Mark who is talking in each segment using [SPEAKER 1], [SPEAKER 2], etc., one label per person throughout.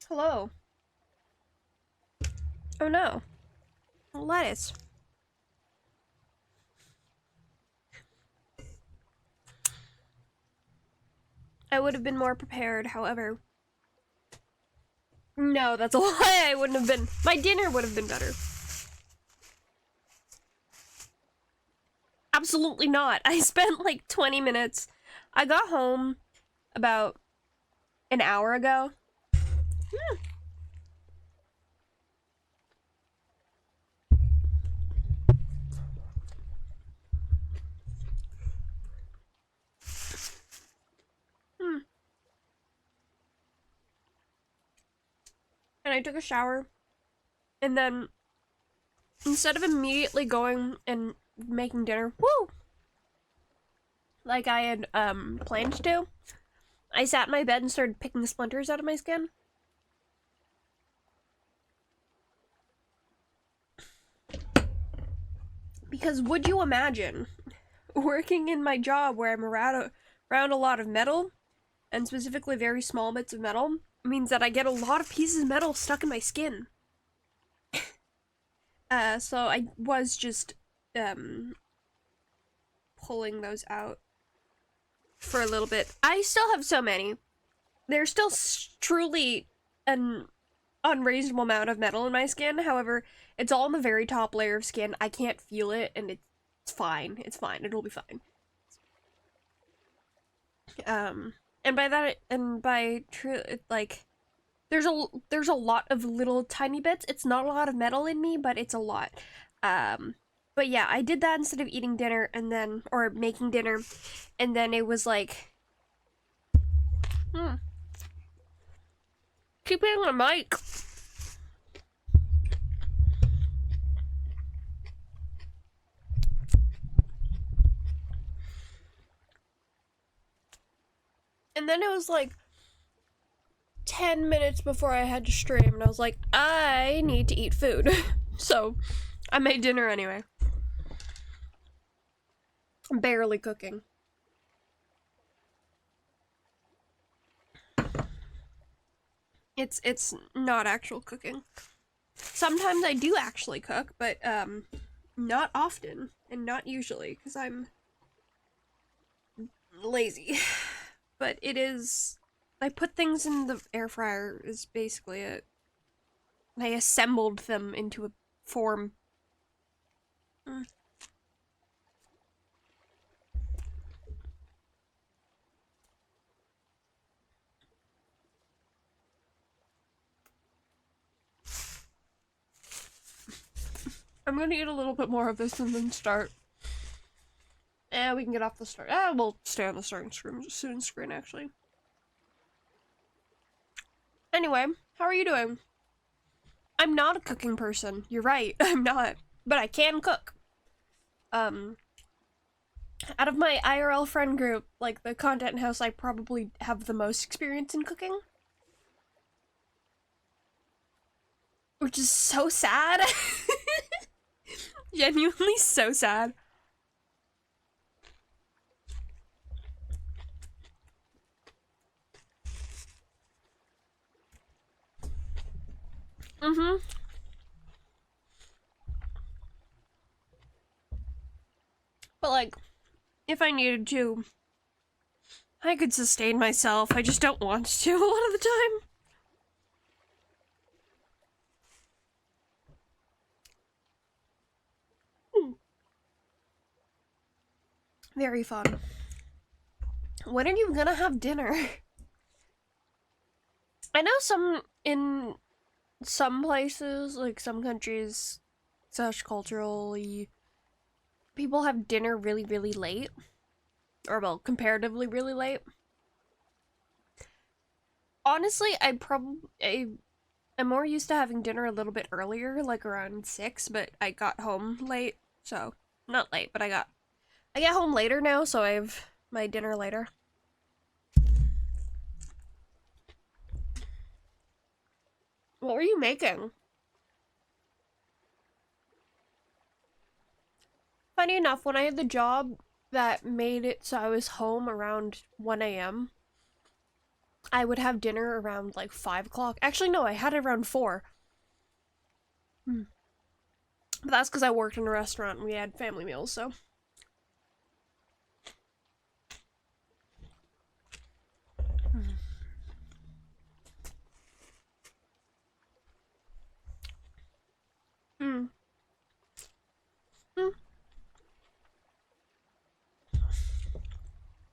[SPEAKER 1] Hello. Oh no. Lettuce. I would have been more prepared, however. No, that's a lie. I wouldn't have been. My dinner would have been better. Absolutely not. I spent like 20 minutes. I got home about an hour ago. And I took a shower. And then, instead of immediately going and making dinner, woo! Like I had planned to, I sat in my bed and started picking splinters out of my skin. Because would you imagine working in my job where I'm around a lot of metal, and specifically very small bits of metal, means that I get a lot of pieces of metal stuck in my skin. So I was just pulling those out for a little bit. I still have so many. There's still truly an unreasonable amount of metal in my skin. However, it's all in the very top layer of skin. I can't feel it, and it's fine. It's fine. It'll be fine. And by that, and by true, like, there's a lot of little tiny bits. It's not a lot of metal in me, but it's a lot. But yeah, I did that instead of eating dinner and then, or making dinner, and then it was like, keep hitting the mic. And then it was like 10 minutes before I had to stream, and I was like, I need to eat food. So, I made dinner anyway. I'm barely cooking. It's not actual cooking. Sometimes I do actually cook, but not often and not usually because I'm lazy. But it is, I put things in the air fryer is basically it. I assembled them into a form. I'm gonna eat a little bit more of this and then start. And we can get off the start. We'll stay on the starting screen actually. Anyway, how are you doing? I'm not a cooking person. You're right, I'm not. But I can cook. Out of my IRL friend group, like the content house, I probably have the most experience in cooking. Which is so sad. Genuinely so sad. But like, if I needed to, I could sustain myself. I just don't want to a lot of the time. Very fun. When are you gonna have dinner? I know in some places, like some countries, such culturally, people have dinner really, really late. Or, well, comparatively really late. Honestly, I'm more used to having dinner a little bit earlier, like around 6, but I got home late, so, not late, but I get home later now, so I have my dinner later. What were you making? Funny enough, when I had the job that made it so I was home around 1 a.m., I would have dinner around like 5 o'clock. Actually, no, I had it around 4. But that's because I worked in a restaurant and we had family meals, so.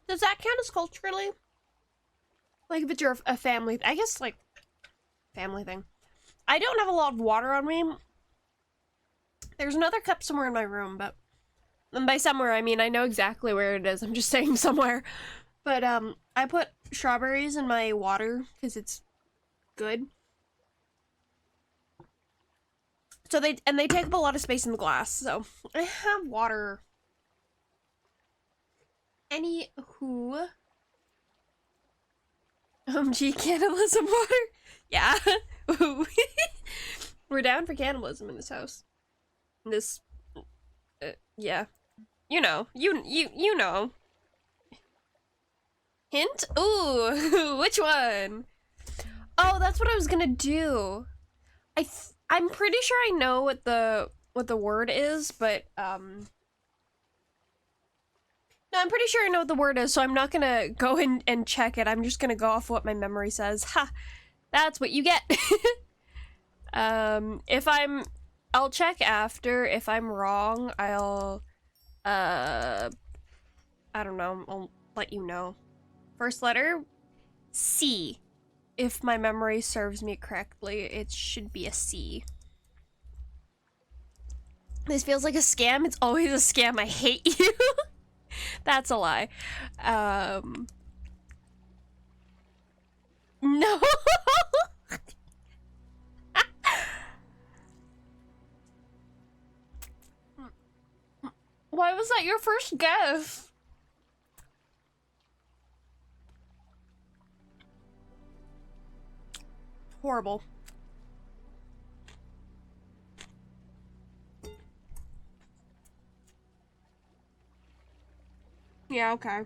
[SPEAKER 1] Does that count as culturally? Like if it's your a family, I guess like family thing. I don't have a lot of water on me. There's another cup somewhere in my room, but and by somewhere I mean I know exactly where it is. I'm just saying somewhere. But I put strawberries in my water because it's good. So they take up a lot of space in the glass. So I have water. Anywho. Gee, cannibalism water? Yeah. We're down for cannibalism in this house. This, yeah. You know. You know. Hint? Ooh, which one? Oh, that's what I was gonna do. I'm pretty sure I know what the word is, but, no, I'm pretty sure I know what the word is, so I'm not gonna go in and check it. I'm just gonna go off what my memory says. Ha! That's what you get! I'll check after. If I'm wrong, I don't know, I'll let you know. First letter? C. If my memory serves me correctly, it should be a C. This feels like a scam. It's always a scam. I hate you. That's a lie. No. Why was that your first guess? Horrible. Yeah, okay.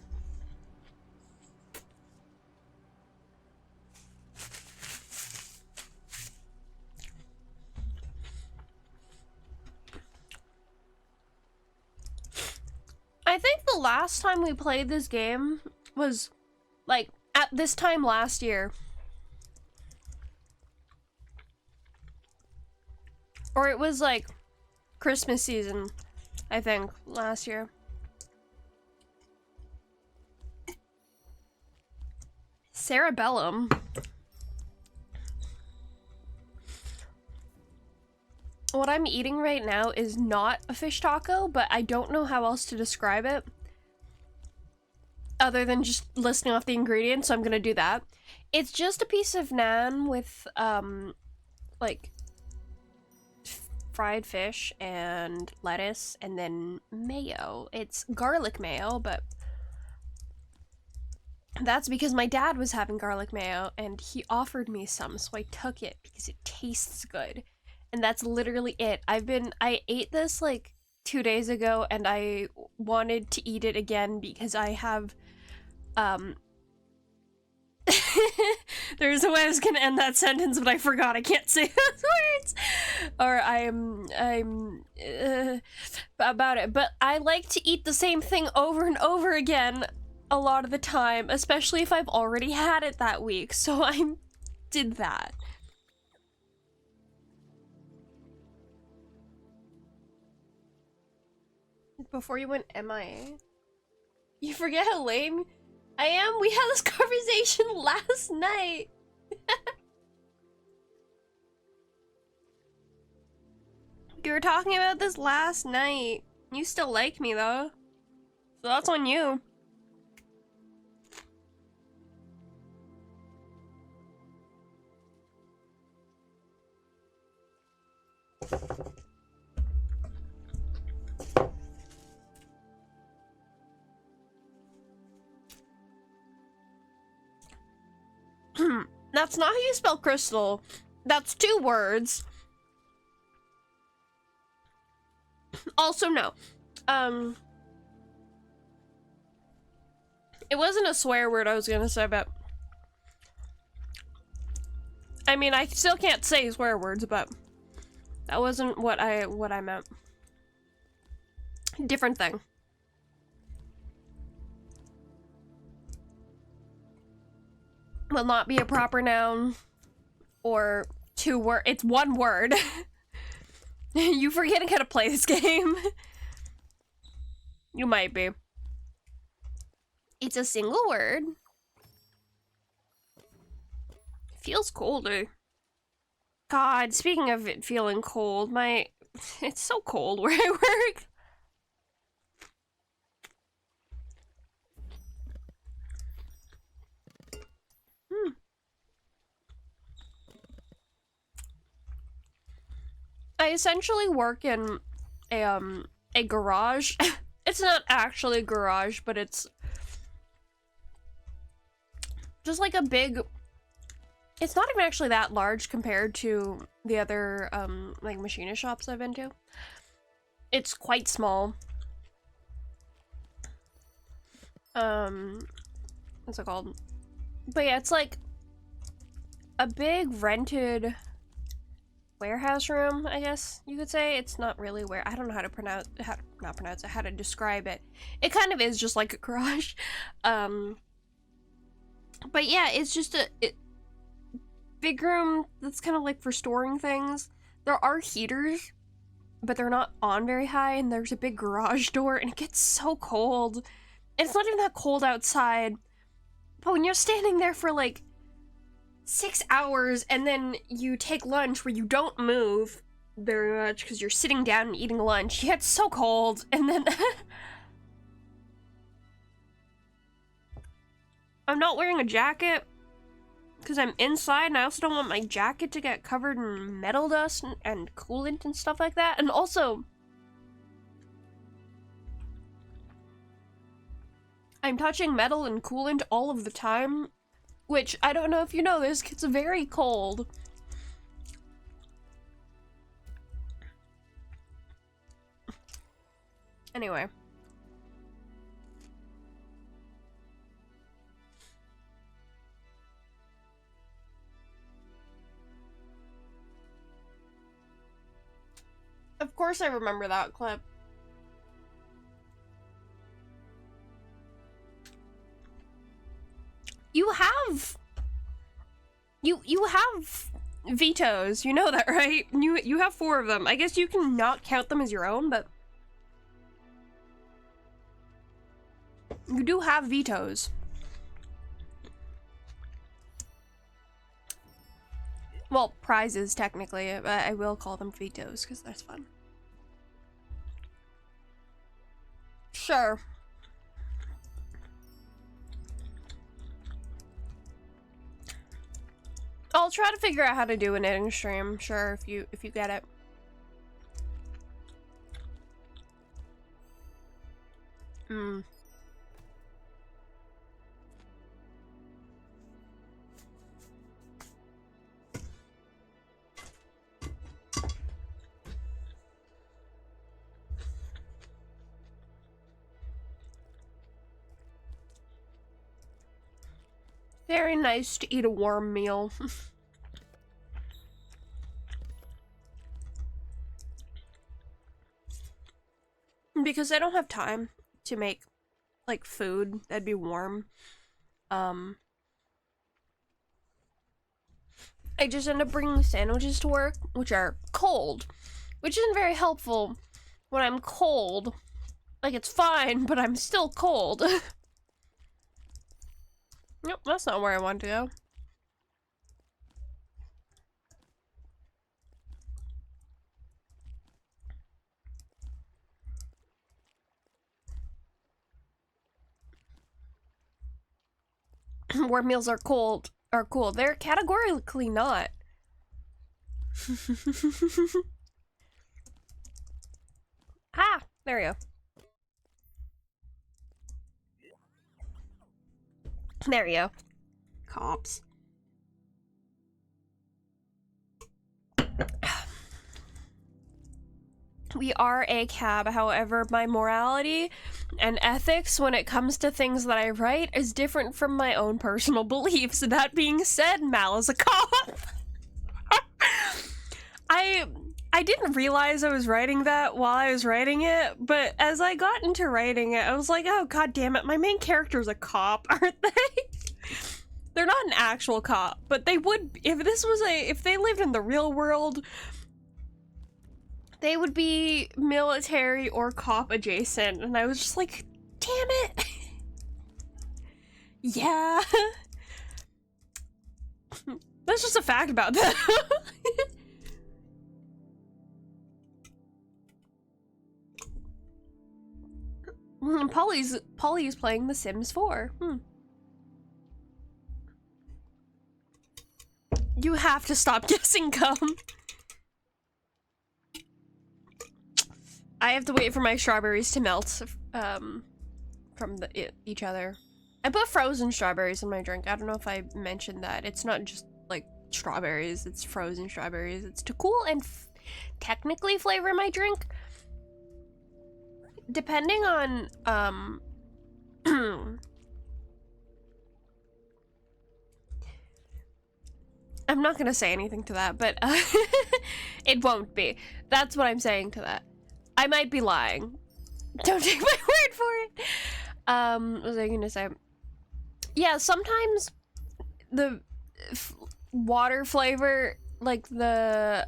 [SPEAKER 1] I think the last time we played this game was, like, at this time last year. Or it was, like, Christmas season, I think, last year. Cerebellum. What I'm eating right now is not a fish taco, but I don't know how else to describe it. Other than just listing off the ingredients, so I'm gonna do that. It's just a piece of naan with, like, fried fish and lettuce and then mayo. It's garlic mayo, but that's because my dad was having garlic mayo and he offered me some, so I took it because it tastes good. And that's literally it. I ate this like 2 days ago and I wanted to eat it again because I have, there's a way I was gonna end that sentence, but I forgot. I can't say those words. Or I'm about it. But I like to eat the same thing over and over again a lot of the time, especially if I've already had it that week. So I did that. Before you went MIA? You forget how lame I am? We had this conversation last night. You were talking about this last night. You still like me though. So that's on you. That's not how you spell crystal. That's 2 words. Also, no. It wasn't a swear word I was gonna say, but I mean, I still can't say swear words, but that wasn't what I meant. Different thing. Will not be a proper noun or two word. It's one word. You forgetting how to play this game. You might be. It's a single word. Feels colder. God, speaking of it feeling cold, it's so cold where I work. I essentially work in a garage. It's not actually a garage, but it's just like a big, it's not even actually that large compared to the other like machinist shops I've been to. It's quite small. What's it called? But yeah, it's like a big rented warehouse room, I guess you could say. It's not really where, I don't know how to how to describe it. It kind of is just like a garage. But yeah, it's just a big room that's kind of like for storing things. There are heaters, but they're not on very high, and there's a big garage door, and it gets so cold. And it's not even that cold outside, but when you're standing there for like 6 hours and then you take lunch where you don't move very much because you're sitting down and eating lunch, yeah, it's so cold. And then I'm not wearing a jacket because I'm inside, and I also don't want my jacket to get covered in metal dust and coolant and stuff like that. And also, I'm touching metal and coolant all of the time, which, I don't know if you know this, gets very cold. Anyway. Of course I remember that clip. You have vetoes, you know that, right? You have 4 of them. I guess you can not count them as your own, but you do have vetoes. Well, prizes, technically, but I will call them vetoes, because that's fun. Sure. I'll try to figure out how to do an knitting stream, sure, if you get it. Very nice to eat a warm meal. Because I don't have time to make, like, food that'd be warm. I just end up bringing sandwiches to work, which are cold, which isn't very helpful when I'm cold. Like, it's fine, but I'm still cold. Nope, that's not where I want to go. Warm meals are cool. They're categorically not. Ah, there we go. There we go. Cops. We are a cab, however, my morality and ethics when it comes to things that I write is different from my own personal beliefs. That being said, Mal is a cop. I didn't realize I was writing that while I was writing it, but as I got into writing it, I was like, oh god damn it, my main character's a cop, aren't they? They're not an actual cop, but they would, if they lived in the real world, they would be military or cop adjacent, and I was just like, damn it. Yeah. That's just a fact about them. Polly's playing The Sims 4. You have to stop guessing gum. I have to wait for my strawberries to melt from each other. I put frozen strawberries in my drink. I don't know if I mentioned that. It's not just like strawberries, it's frozen strawberries. It's to cool and technically flavor my drink. Depending on I'm not gonna say anything to that, but it won't be. That's what I'm saying to that. I might be lying. Don't take my word for it. What was I gonna say? Yeah, sometimes the water flavor, like the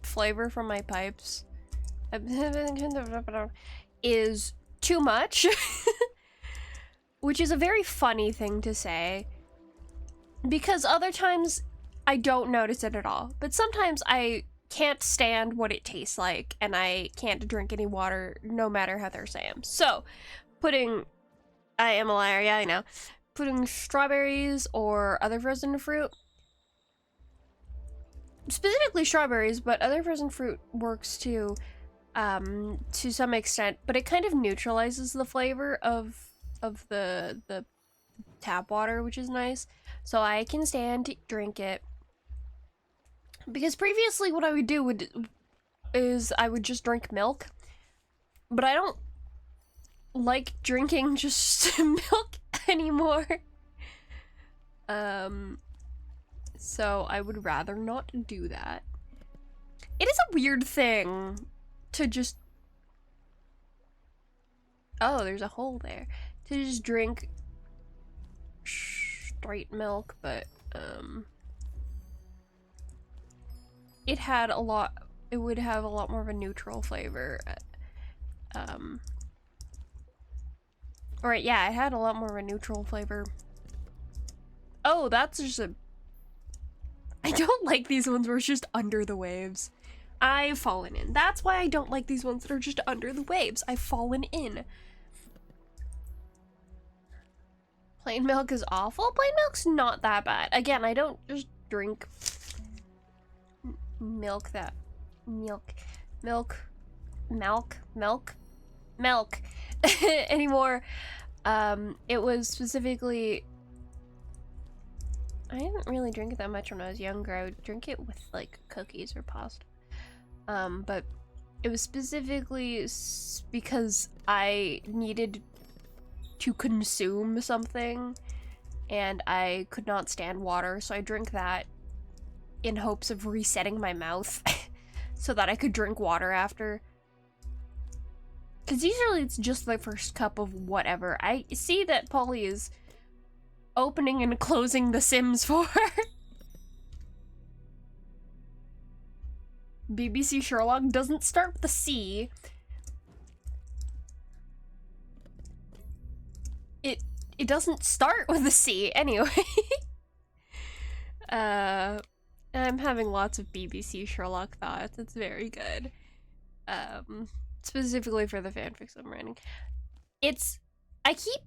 [SPEAKER 1] flavor from my pipes, is too much. Which is a very funny thing to say, because other times I don't notice it at all, but sometimes I can't stand what it tastes like and I can't drink any water no matter how thirsty I am. So I am a liar, yeah, I know. Putting strawberries or other frozen fruit, specifically strawberries, but other frozen fruit works too, to some extent, but it kind of neutralizes the flavor of the tap water, which is nice. So I can stand to drink it. Because previously what I would do is I would just drink milk, but I don't like drinking just milk anymore. So I would rather not do that. It is a weird thing to just... Oh, there's a hole there. To just drink straight milk, but it would have a lot more of a neutral flavor. Alright, yeah, it had a lot more of a neutral flavor. Oh, that's just a... I don't like these ones where it's just under the waves. I've fallen in. That's why I don't like these ones that are just under the waves. I've fallen in. Plain milk is awful? Plain milk's not that bad. Again, I don't just drink milk anymore. It was specifically, I didn't really drink it that much when I was younger. I would drink it with like cookies or pasta. But it was specifically because I needed to consume something and I could not stand water, so I drank that in hopes of resetting my mouth so that I could drink water after. Because usually it's just the first cup of whatever. I see that Polly is opening and closing The Sims 4. BBC Sherlock doesn't start with the C. It doesn't start with a C anyway. I'm having lots of BBC Sherlock thoughts. It's very good. Specifically for the fanfics I'm writing. I keep,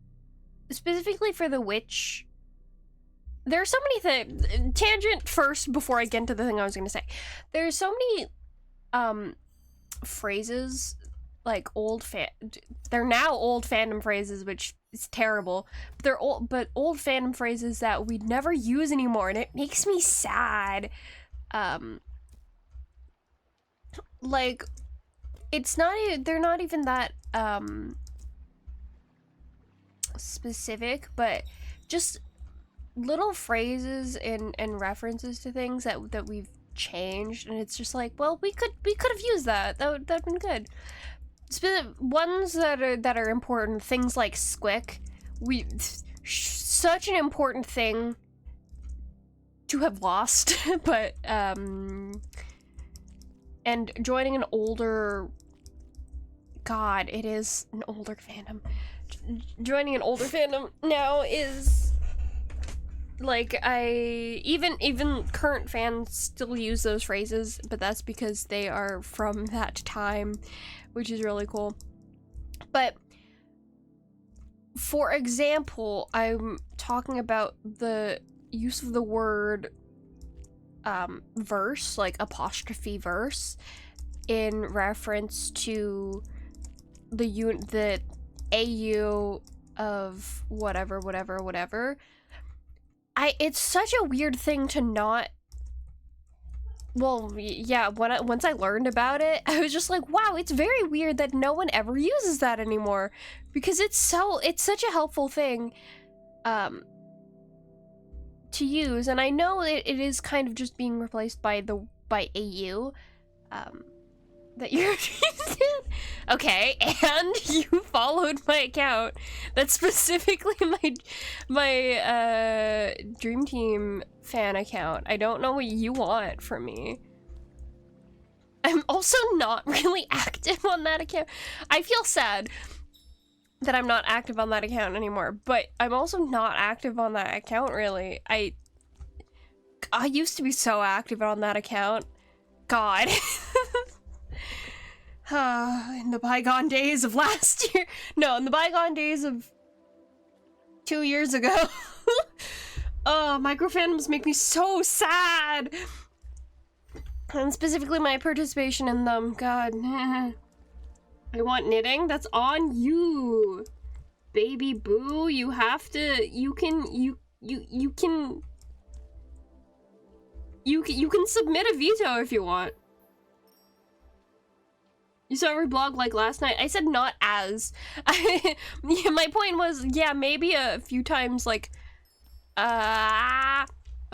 [SPEAKER 1] specifically for the witch, there are so many things. Tangent first before I get into the thing I was gonna say. There's so many phrases, like they're now old fandom phrases, which is terrible. But they're old fandom phrases that we never use anymore, and it makes me sad. Like, they're not even that specific, but just little phrases and references to things that we've changed, and it's just like, well, we could have used that. That'd been good. Ones that are important, things like squick. Such an important thing to have lost, but and joining an older, God, it is an older fandom. Joining an older fandom now is like, even current fans still use those phrases, but that's because they are from that time, which is really cool. But for example, I'm talking about the use of the word verse, like apostrophe verse, in reference to the AU of whatever. It's such a weird thing to not. Well, yeah, once I learned about it, I was just like, wow, it's very weird that no one ever uses that anymore, because it's such a helpful thing to use, and I know it is kind of just being replaced by AU that you're okay, and you followed my account. That's specifically my Dream Team fan account. I don't know what you want from me. I'm also not really active on that account. I feel sad that I'm not active on that account anymore, but I'm also not active on that account, really. I used to be so active on that account. God. In the bygone days of last year. No, in the bygone days of 2 years ago. Oh, microfandoms make me so sad. And specifically my participation in them. God. I want knitting. That's on you. Baby boo, you have to, you can submit a veto if you want. You saw every blog like last night. I said not as. Yeah, my point was, yeah, maybe a few times, like, a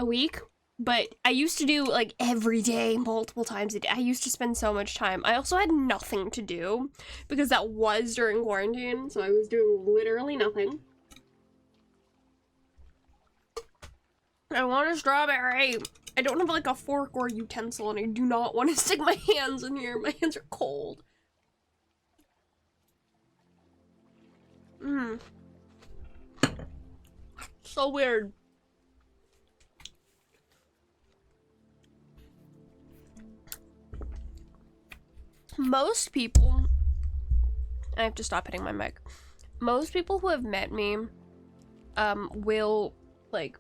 [SPEAKER 1] week. But I used to do, like, every day, multiple times a day. I used to spend so much time. I also had nothing to do, because that was during quarantine, so I was doing literally nothing. I want a strawberry. I don't have, like, a fork or a utensil, and I do not want to stick my hands in here. My hands are cold. So weird. Most people, I have to stop hitting my mic. Most people who have met me, will, like,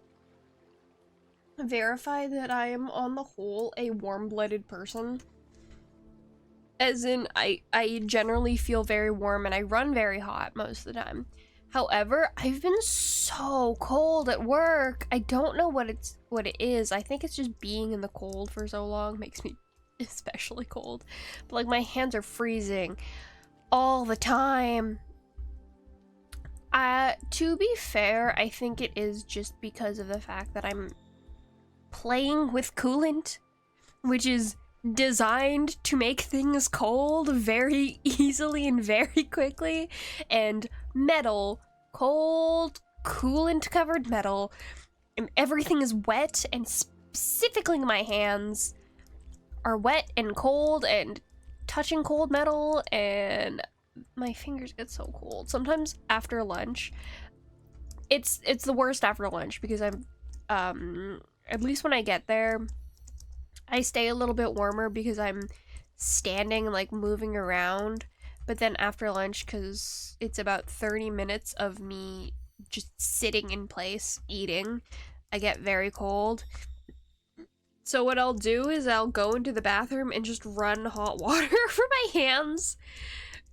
[SPEAKER 1] verify that I am, on the whole, a warm-blooded person. As in, I generally feel very warm and I run very hot most of the time. However, I've been so cold at work. I don't know what it is. I think it's just being in the cold for so long makes me especially cold. But, like, my hands are freezing all the time. To be fair, I think it is just because of the fact that I'm playing with coolant, which is designed to make things cold very easily and very quickly, and metal, cold, coolant covered metal, and everything is wet, and specifically my hands are wet and cold and touching cold metal, and my fingers get so cold. Sometimes after lunch, it's the worst after lunch, because I'm at least when I get there, I stay a little bit warmer because I'm standing, like, moving around. But then after lunch, because it's about 30 minutes of me just sitting in place eating, I get very cold. So what I'll do is I'll go into the bathroom and just run hot water for my hands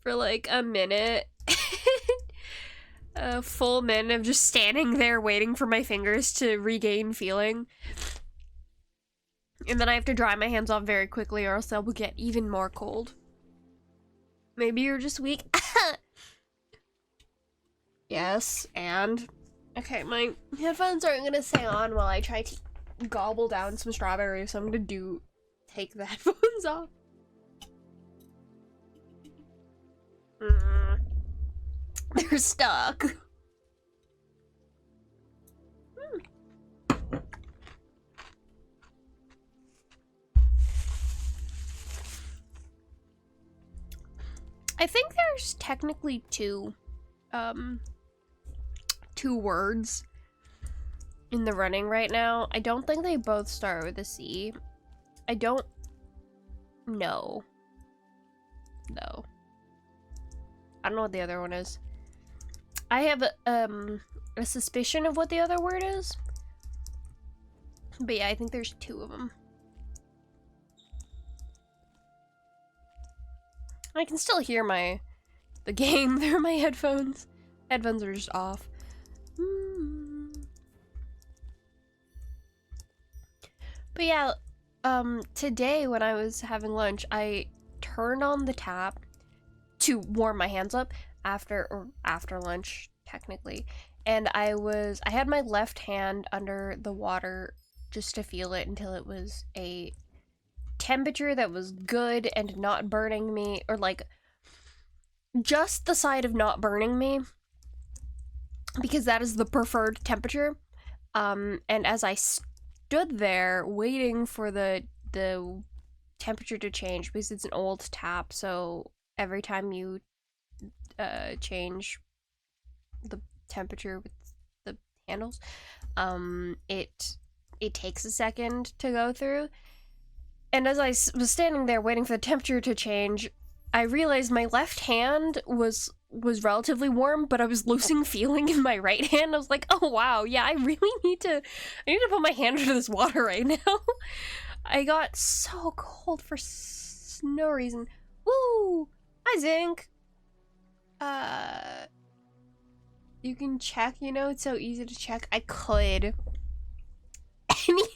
[SPEAKER 1] for, like, a minute. A full minute of just standing there waiting for my fingers to regain feeling. And then I have to dry my hands off very quickly, or else they'll get even more cold. Maybe you're just weak. Yes, and... Okay, my headphones aren't gonna stay on while I try to gobble down some strawberries, so I'm gonna do take the headphones off. They're stuck. I think there's technically two words in the running right now. I don't think they both start with a C. I don't know. No. I don't know what the other one is. I have a suspicion of what the other word is. But yeah, I think there's two of them. I can still hear the game through my headphones. Headphones are just off. But yeah, today when I was having lunch, I turned on the tap to warm my hands up after lunch, technically. And I had my left hand under the water just to feel it until it was a temperature that was good and not burning me, or like just the side of not burning me, because that is the preferred temperature. And as I stood there waiting for the temperature to change, because it's an old tap, so every time you change the temperature with the handles, it takes a second to go through. And as I was standing there waiting for the temperature to change, I realized my left hand was relatively warm, but I was losing feeling in my right hand. I was like, oh wow, yeah, I really need to put my hand under this water right now. I got so cold for no reason. Woo! Hi, Zinc. You can check, it's so easy to check. I could. Anyway.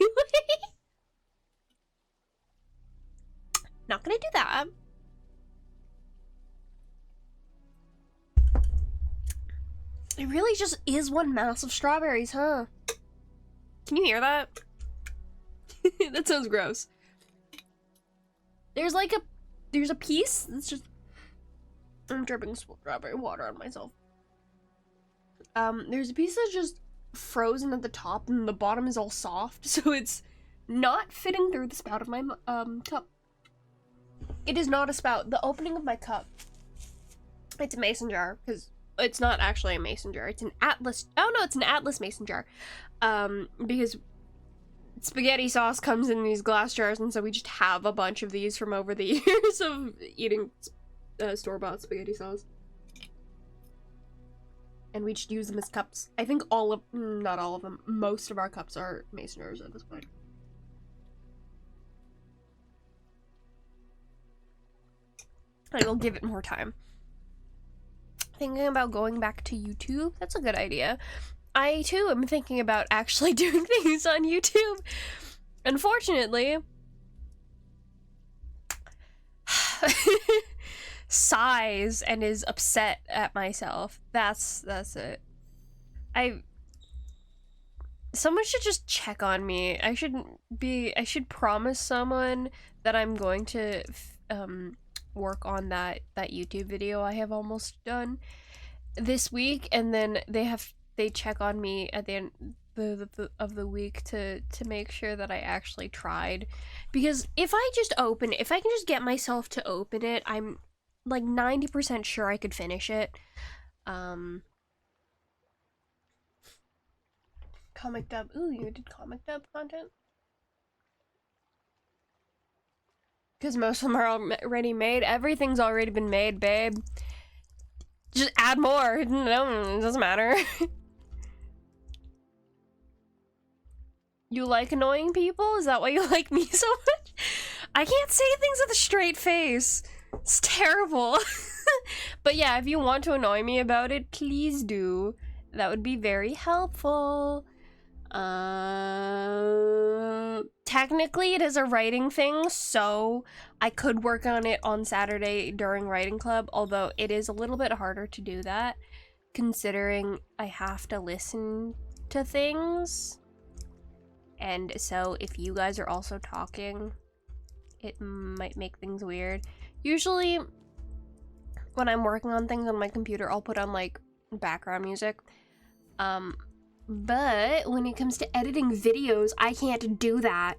[SPEAKER 1] Not gonna do that. It really just is one mass of strawberries, huh? Can you hear that? That sounds gross. There's a piece that's just... I'm dripping strawberry water on myself. There's a piece that's just frozen at the top and the bottom is all soft, so it's not fitting through the spout of my cup. It is not a spout. The opening of my cup, it's a mason jar, because it's not actually a mason jar. It's an Atlas. Oh no, it's an Atlas mason jar. Because spaghetti sauce comes in these glass jars, and so we just have a bunch of these from over the years of eating store-bought spaghetti sauce. And we just use them as cups. I think not all of them, most of our cups are mason jars at this point. I will give it more time. Thinking about going back to YouTube? That's a good idea. I, too, am thinking about actually doing things on YouTube. Unfortunately... sighs and is upset at myself. That's it. Someone should just check on me. I should promise someone that I'm going to work on that YouTube video I have almost done this week, and then they check on me at the end of the week to make sure that I actually tried. Because if I can just get myself to open it, I'm like 90% sure I could finish it. Comic dub. Ooh, you did comic dub content? Because most of them are already made. Everything's already been made, babe. Just add more. No, it doesn't matter. You like annoying people? Is that why you like me so much? I can't say things with a straight face. It's terrible. But yeah, if you want to annoy me about it, please do. That would be very helpful. Technically it is a writing thing, so I could work on it on Saturday during writing club, although it is a little bit harder to do that, considering I have to listen to things. And so if you guys are also talking, it might make things weird. Usually, when I'm working on things on my computer, I'll put on, like, background music. But when it comes to editing videos, I can't do that.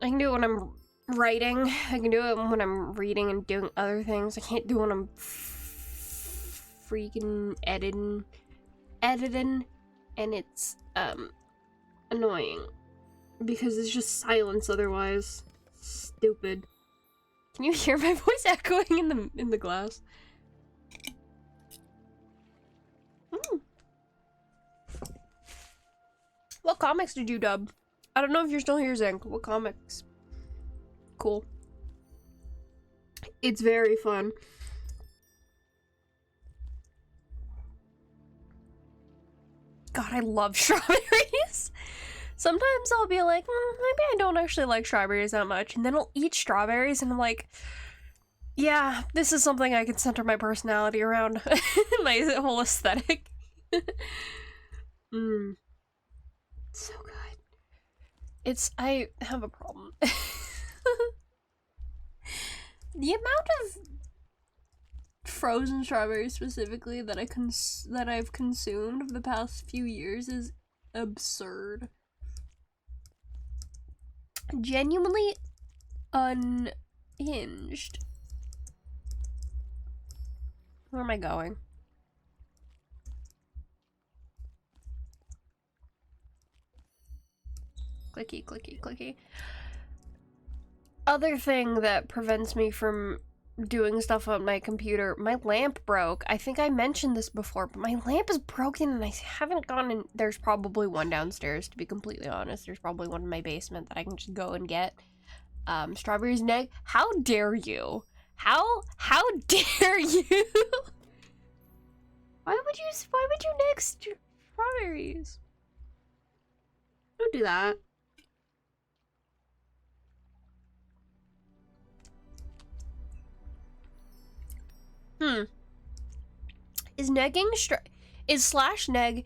[SPEAKER 1] I can do it when I'm writing. I can do it when I'm reading and doing other things. I can't do it when I'm freaking editing. And it's, annoying. Because it's just silence otherwise. Stupid. Can you hear my voice echoing in the glass? What comics did you dub? I don't know if you're still here, Zank. What comics? Cool. It's very fun. God, I love strawberries. Sometimes I'll be like, maybe I don't actually like strawberries that much. And then I'll eat strawberries and I'm like, yeah, this is something I can center my personality around. My whole aesthetic. So good. I have a problem. The amount of frozen strawberries specifically that I've consumed over the past few years is absurd. Genuinely unhinged. Where am I going? Clicky, clicky, clicky. Other thing that prevents me from doing stuff on my computer, my lamp broke. I think I mentioned this before, but my lamp is broken and I haven't gone in. There's probably one downstairs, to be completely honest. There's probably one in my basement that I can just go and get. Strawberries and egg. How dare you? How dare you? Why would you next strawberries? Don't do that. Is slash negging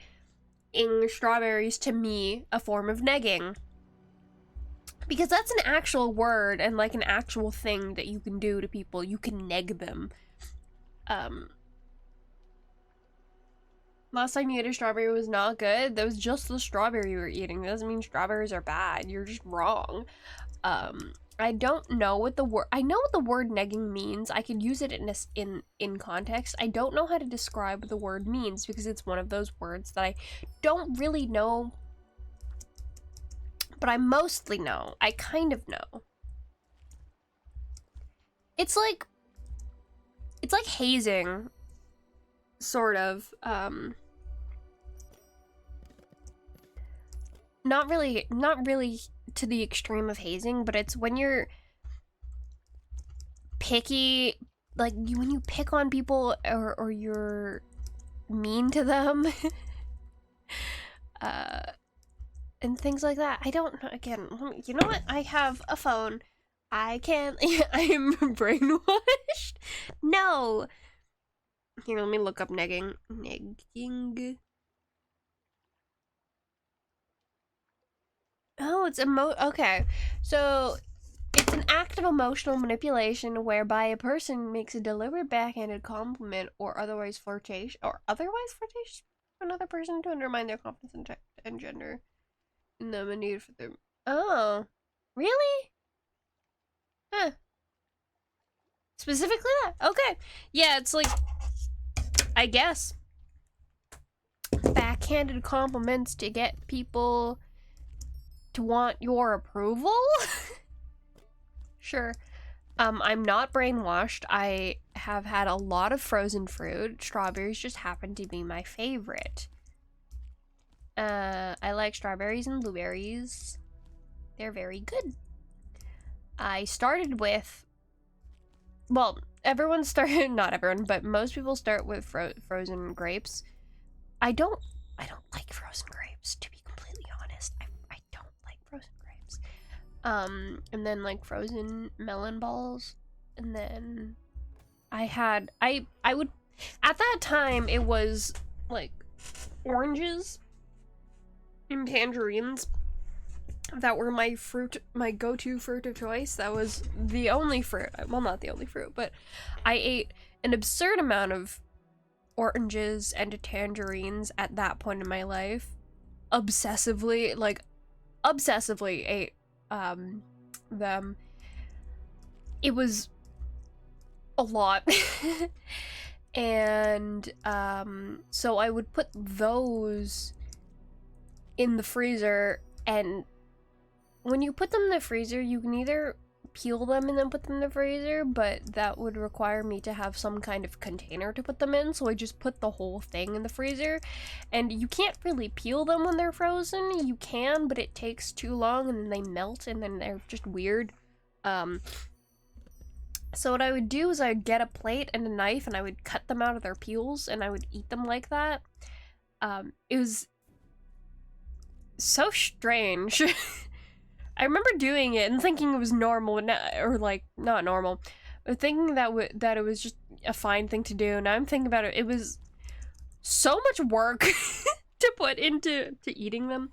[SPEAKER 1] strawberries to me a form of negging? Because that's an actual word and like an actual thing that you can do to people. You can neg them. Last time you ate a strawberry was not good. That was just the strawberry you were eating. That doesn't mean strawberries are bad. You're just wrong. I don't know what the word. I know what the word negging means. I could use it in context. I don't know how to describe what the word means because it's one of those words that I don't really know. But I mostly know. I kind of know. It's like hazing, sort of. Not really to the extreme of hazing, but it's when you're picky, like when you pick on people or you're mean to them. And things like that. I don't know. Again, you know what? I have a phone. I am brainwashed. No. Here, let me look up negging. Negging. Oh, it's okay. So, it's an act of emotional manipulation whereby a person makes a deliberate backhanded compliment or otherwise flirtatious to another person to undermine their confidence and gender. And them a need for them. Oh, really? Huh. Specifically that? Okay. Yeah, it's like, I guess, backhanded compliments to get people to want your approval? Sure. I'm not brainwashed. I have had a lot of frozen fruit. Strawberries just happen to be my favorite. I like strawberries and blueberries. They're very good. I started with, well, everyone started, not everyone, but most people start with frozen grapes. I don't like frozen grapes, to be completely honest. I don't like frozen grapes. And then like frozen melon balls. And then I would, at that time it was like oranges and tangerines that were my go-to fruit of choice. That was the only fruit, well, not the only fruit, but I ate an absurd amount of oranges and tangerines at that point in my life. Obsessively ate them. It was a lot. And so I would put those in the freezer, and when you put them in the freezer, you can either peel them and then put them in the freezer, but that would require me to have some kind of container to put them in, so I just put the whole thing in the freezer. And you can't really peel them when they're frozen. You can, but it takes too long and then they melt and then they're just weird. So what I would do is I would get a plate and a knife and I would cut them out of their peels and I would eat them like that. It was so strange. I remember doing it and thinking it was normal, or like not normal, but thinking that it was just a fine thing to do. Now I'm thinking about it, it was so much work to put into eating them.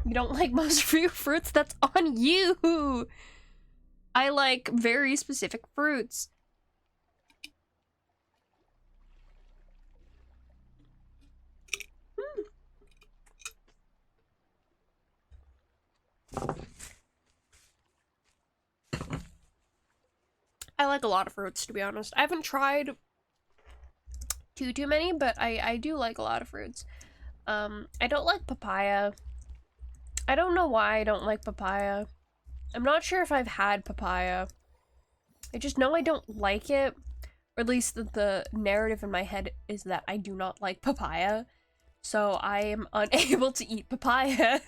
[SPEAKER 1] You don't like most fruits? That's on you. I like very specific fruits. I like a lot of fruits, to be honest. I haven't tried too many, but I do like a lot of fruits. I don't like papaya. I don't know why I don't like papaya. I'm not sure if I've had papaya. I just know I don't like it. Or at least the narrative in my head is that I do not like papaya. So I am unable to eat papaya.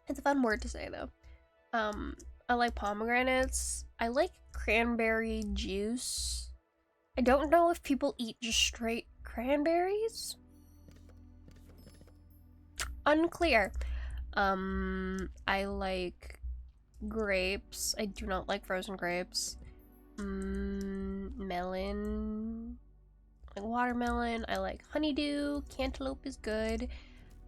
[SPEAKER 1] It's a fun word to say, though. I like pomegranates. I like cranberry juice. I don't know if people eat just straight cranberries. Unclear. I like grapes. I do not like frozen grapes. Melon. I like watermelon. I like honeydew. Cantaloupe is good.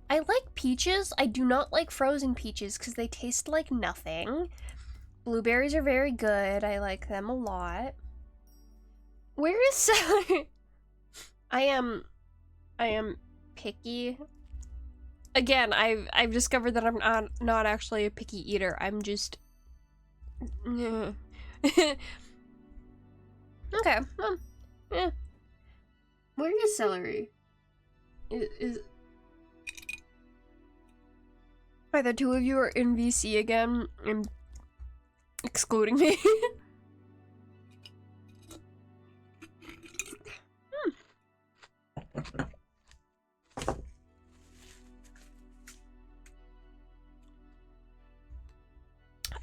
[SPEAKER 1] I like peaches. I do not like frozen peaches because they taste like nothing. Blueberries are very good. I like them a lot. Where is celery? I am picky. Again, I've discovered that I'm not actually a picky eater. I'm just okay. Yeah. Where is celery? Is Hi, the two of you are in VC again and excluding me.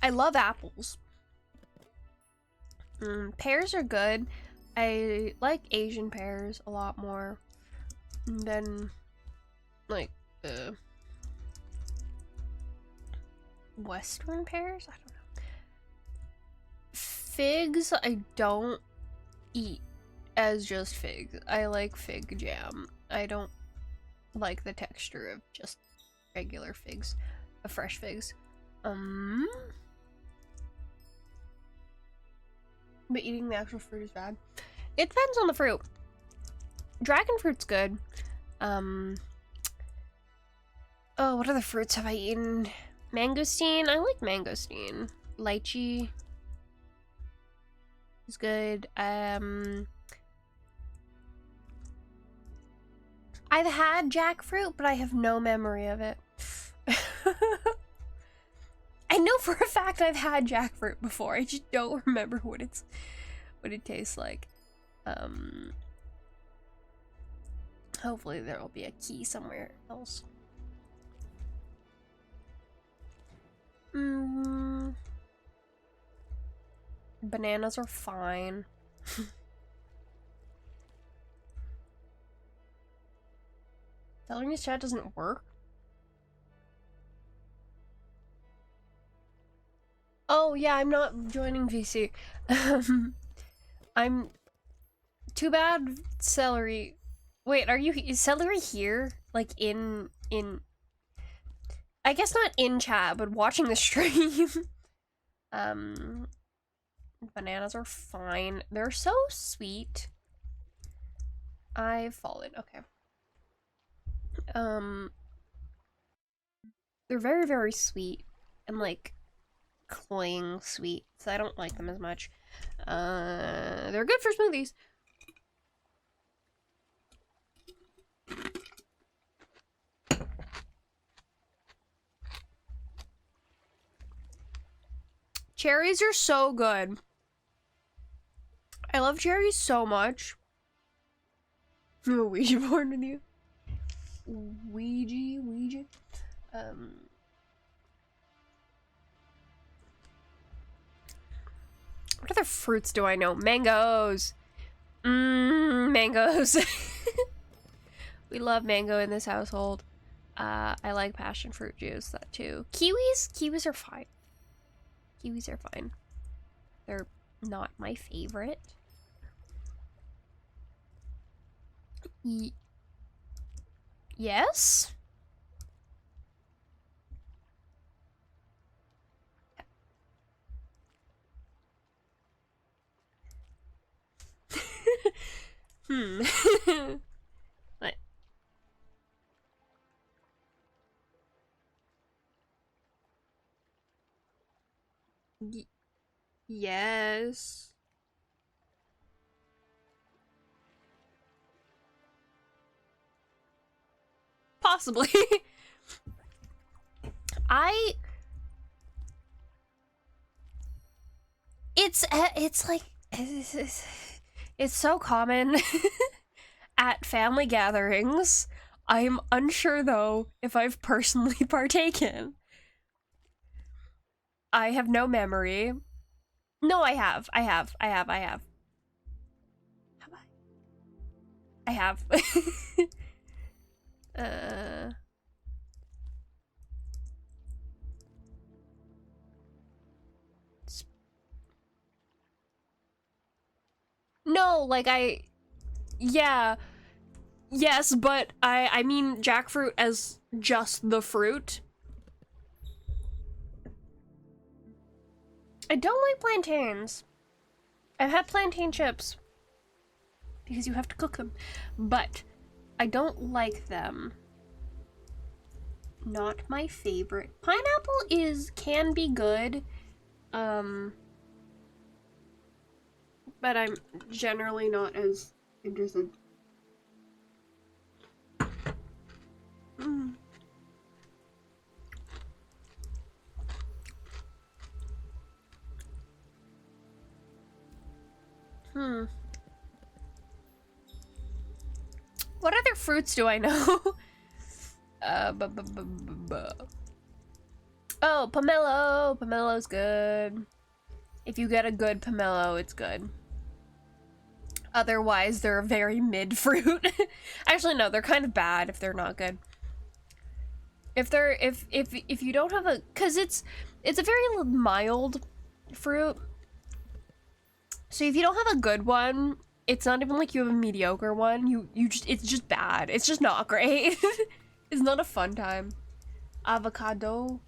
[SPEAKER 1] I love apples. Pears are good. I like Asian pears a lot more than like Western pears. I don't know. Figs I don't eat as just figs. I like fig jam. I don't like the texture of just regular figs, of fresh figs. But eating the actual fruit is bad. It depends on the fruit. Dragon fruit's good. Oh, what other fruits have I eaten? Mangosteen. I like mangosteen. Lychee is good. I've had jackfruit, but I have no memory of it. I know for a fact I've had jackfruit before. I just don't remember what it tastes like. Hopefully there will be a key somewhere else. Bananas are fine. Telling this chat doesn't work? Oh yeah, I'm not joining VC. I'm too bad celery. Wait, is celery here? Like in I guess not in chat, but watching the stream. Bananas are fine. They're so sweet. I've fallen. Okay. They're very, very sweet and like cloying sweet, so I don't like them as much. They're good for smoothies. Cherries are so good. I love cherries so much. Oh, Ouija board with you. Ouija. What other fruits do I know? Mangoes. Mangoes. We love mango in this household. I like passion fruit juice, that too. Kiwis are fine. Kiwis are fine. They're not my favorite. Yes? What? Yes. Possibly. It's like, it's so common at family gatherings. I'm unsure though if I've personally partaken. I have no memory. No, I have. Have I? I have. No, like yeah. Yes, but I mean jackfruit as just the fruit. I don't like plantains. I've had plantain chips because you have to cook them, but I don't like them. Not my favorite. Pineapple can be good, but I'm generally not as interested. What other fruits do I know? Oh, pomelo. Pomelo's good. If you get a good pomelo, it's good. Otherwise, they're a very mid fruit. Actually, no, they're kind of bad if they're not good. If you don't have a, cause it's a very mild fruit. So if you don't have a good one, it's not even like you have a mediocre one. It's just bad. It's just not great. It's not a fun time. Avocado.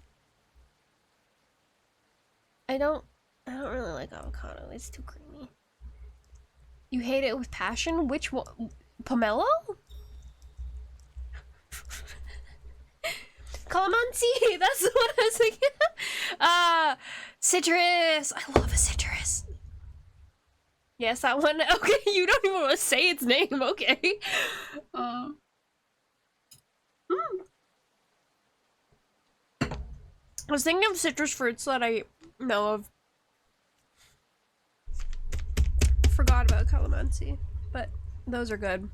[SPEAKER 1] I don't really like avocado. It's too creamy. You hate it with passion? Which one? Pomelo? Calamansi! That's the one I was thinking. Citrus! I love a citrus. Yes, that one. Okay, you don't even want to say its name. Okay. I was thinking of citrus fruits that I know of. Forgot about calamansi, but those are good.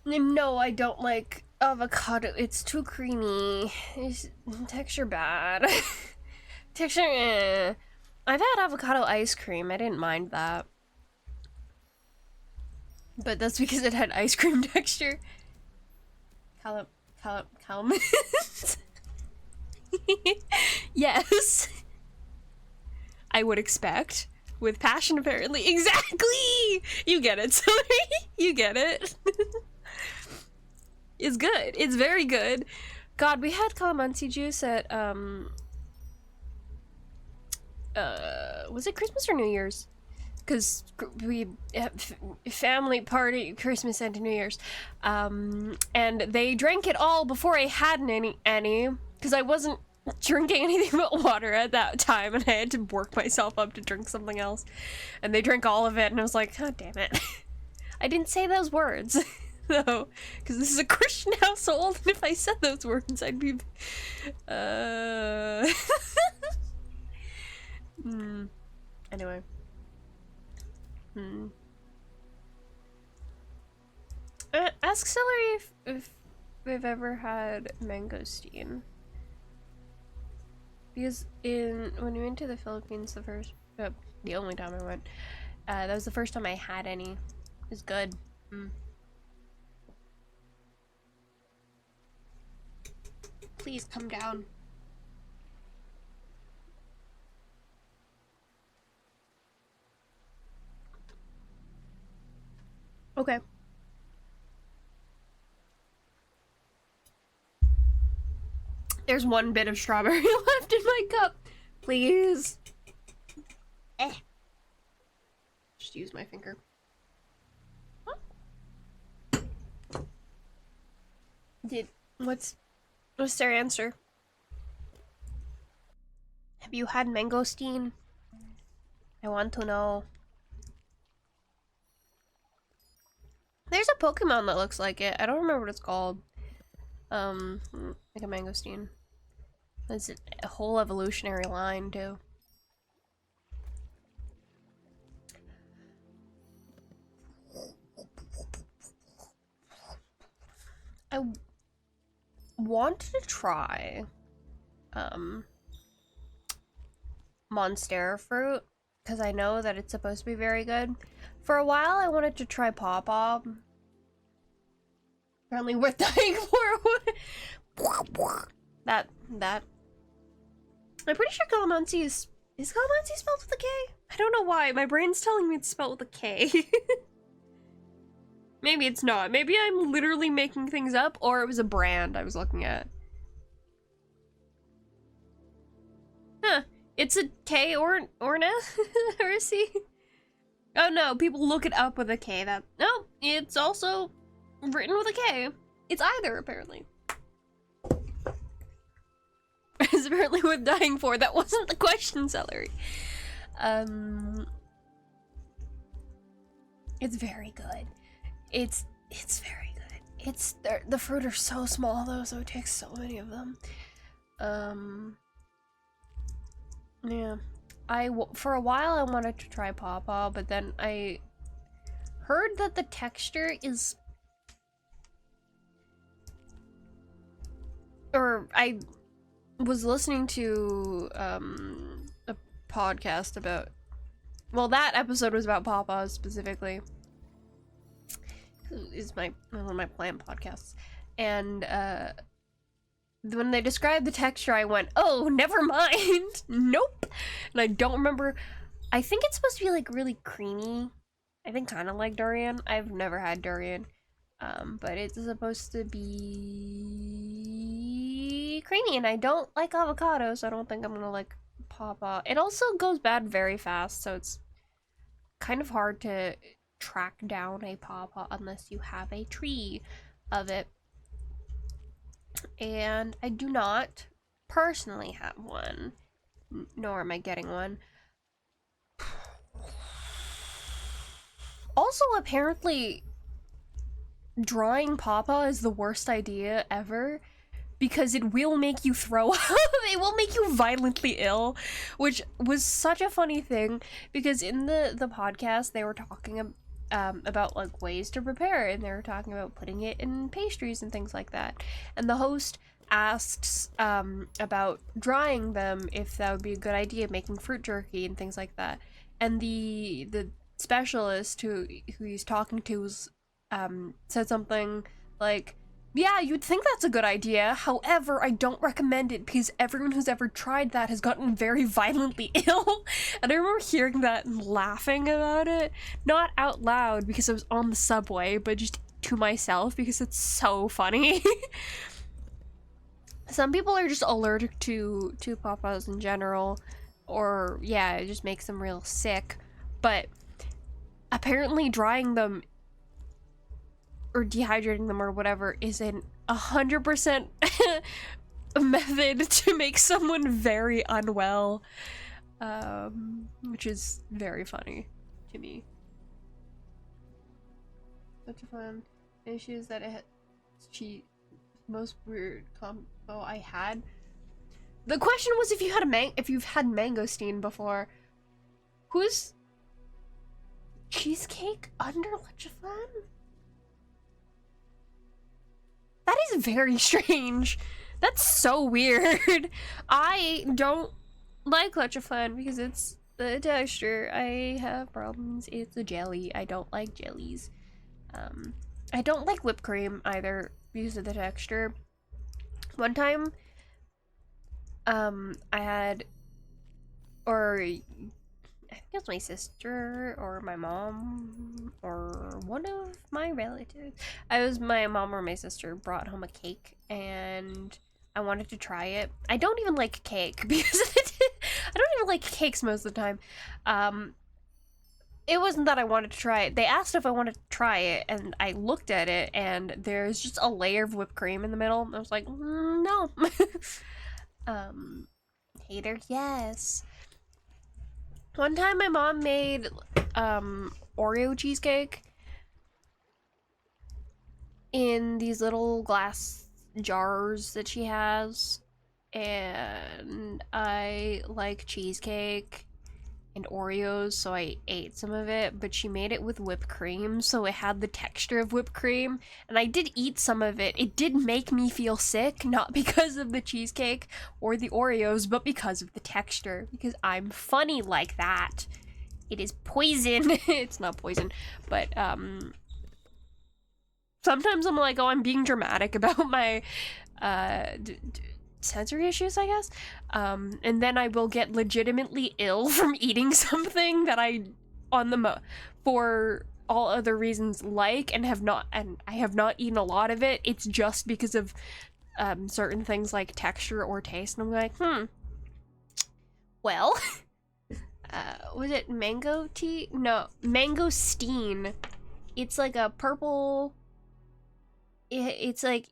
[SPEAKER 1] No, I don't like avocado. It's too creamy. It's texture bad. Texture, eh. I've had avocado ice cream. I didn't mind that. But that's because it had ice cream texture. Calamans. Yes. I would expect. With passion, apparently. Exactly! You get it, sorry. You get it. is good. It's very good. God, we had calamansi juice at, was it Christmas or New Year's? Because we family party Christmas and New Year's, and they drank it all before I had any, because I wasn't drinking anything but water at that time, and I had to work myself up to drink something else, and they drank all of it, and I was like, oh damn it. I didn't say those words, though, because this is a Christian household, and if I said those words, I'd be, anyway. Ask Celery if we've ever had mangosteen. Because when we went to the Philippines the only time I went, that was the first time I had any. It was good. Please come down. Okay. There's one bit of strawberry left in my cup. Please. Just use my finger. What's their answer? Have you had mangosteen? I want to know. There's a Pokemon that looks like it. I don't remember what it's called. Like a mangosteen. It's a whole evolutionary line, too. I wanted to try, Monstera fruit, because I know that it's supposed to be very good. For a while, I wanted to try Pawpaw. Apparently, we're dying for that. I'm pretty sure calamansi is calamansi spelled with a K? I don't know why. My brain's telling me it's spelled with a K. Maybe it's not. Maybe I'm literally making things up, or it was a brand I was looking at. Huh. It's a K or an S? Or a C? Oh no, people look it up with a K. No, it's also written with a K. It's either, apparently. It's apparently worth dying for. That wasn't the question, Celery. It's very good. It's very good. The fruit are so small though, so it takes so many of them. Yeah. For a while I wanted to try Pawpaw, but then I heard that the texture is... Or I was listening to a podcast about... Well, that episode was about Pawpaws specifically. It's one of my plant podcasts. And when they described the texture, I went, oh, never mind. Nope. And I don't remember. I think it's supposed to be like really creamy. I think kind of like durian. I've never had durian. But it's supposed to be creamy, and I don't like avocado, so I don't think I'm gonna like Pawpaw. It also goes bad very fast, so it's kind of hard to track down a Pawpaw unless you have a tree of it. And I do not personally have one, nor am I getting one. Also, apparently, drawing Pawpaw is the worst idea ever, because it will make you throw up. It will make you violently ill, which was such a funny thing, because in the podcast they were talking about like ways to prepare it, and they were talking about putting it in pastries and things like that, and the host asks about drying them, if that would be a good idea, making fruit jerky and things like that, and the specialist who he's talking to was said something like, yeah, you'd think that's a good idea, however, I don't recommend it because everyone who's ever tried that has gotten very violently ill. And I remember hearing that and laughing about it, not out loud because I was on the subway, but just to myself because it's so funny. Some people are just allergic to pawpaws in general, or yeah, it just makes them real sick. But apparently drying them or dehydrating them or whatever is an 100% method to make someone very unwell, which is very funny to me. Such a fun issues that it had most weird combo I had. The question was if you had if you've had mangosteen before. Who's cheesecake under lecithin? That is very strange. That's so weird. I don't like lecithin because it's the texture. I have problems. It's a jelly. I don't like jellies. I don't like whipped cream either because of the texture. One time, I had, or I think it was my sister or my mom or one of my relatives. My mom or my sister brought home a cake and I wanted to try it. I don't even like cake because I don't even like cakes most of the time. It wasn't that I wanted to try it. They asked if I wanted to try it, and I looked at it, and there's just a layer of whipped cream in the middle. I was like, no. Hater, yes. One time my mom made, Oreo cheesecake in these little glass jars that she has, and I like cheesecake and Oreos, so I ate some of it, but she made it with whipped cream, so it had the texture of whipped cream, and I did eat some of it. It did make me feel sick, not because of the cheesecake or the Oreos, but because of the texture, because I'm funny like that. It is poison. It's not poison, but, sometimes I'm like, oh, I'm being dramatic about my, sensory issues, I guess. And then I will get legitimately ill from eating something that I, for all other reasons and I have not eaten a lot of it. It's just because of, certain things like texture or taste, and I'm like, well, was it mango tea? No, mangosteen. It's like a purple, it's like,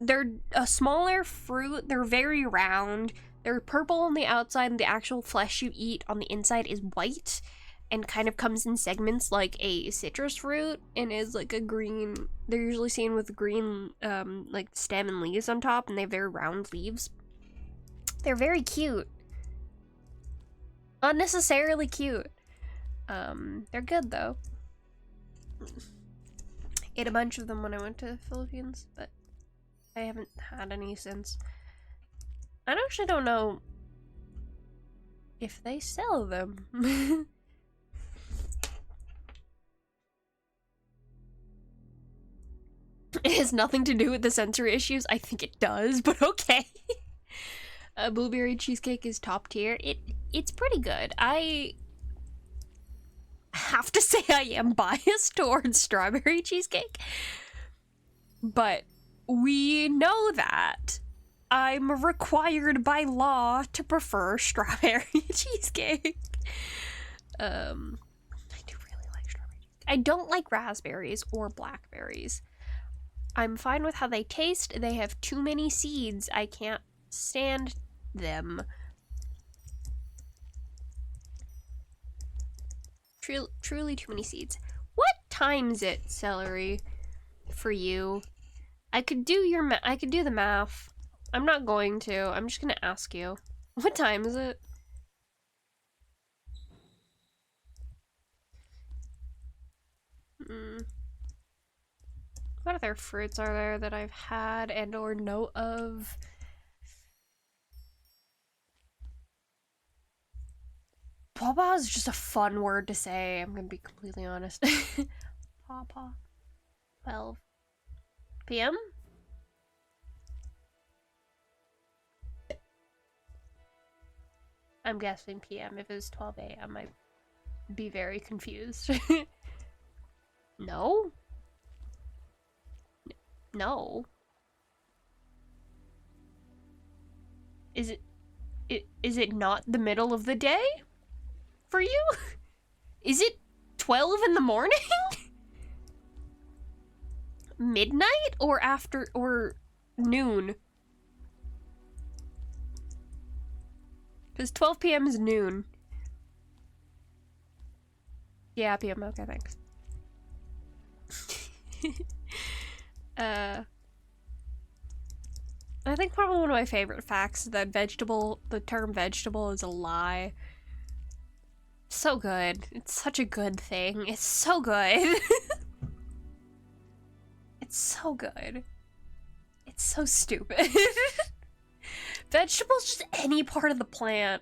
[SPEAKER 1] they're a smaller fruit. They're very round. They're purple on the outside, and the actual flesh you eat on the inside is white and kind of comes in segments like a citrus fruit and is like a green. They're usually seen with green, like stem and leaves on top, and they have very round leaves. They're very cute. Unnecessarily cute. They're good though. Ate a bunch of them when I went to the Philippines, but I haven't had any since. I actually don't know if they sell them. It has nothing to do with the sensory issues. I think it does, but okay. Blueberry cheesecake is top tier. It's pretty good. I have to say I am biased towards strawberry cheesecake, but we know that I'm required by law to prefer strawberry cheesecake. I do really like strawberry cheesecake. I don't like raspberries or blackberries. I'm fine with how they taste. They have too many seeds. I can't stand them. Truly too many seeds. What time's it, celery, for you? I could do the math. I'm not going to. I'm just gonna ask you. What time is it? What other fruits are there that I've had and or know of? Pawpaw is just a fun word to say. I'm gonna be completely honest. Pawpaw. 12 p.m. I'm guessing p.m. If it was 12 a.m., I'd be very confused. No? No. Is it not the middle of the day for you? Is it 12 in the morning? Midnight or after or noon? Because 12 p.m. is noon. Yeah, p.m. Okay, thanks. I think probably one of my favorite facts is that the term vegetable is a lie. So good. It's such a good thing. It's so good. It's so good. It's so stupid. Vegetables, just any part of the plant.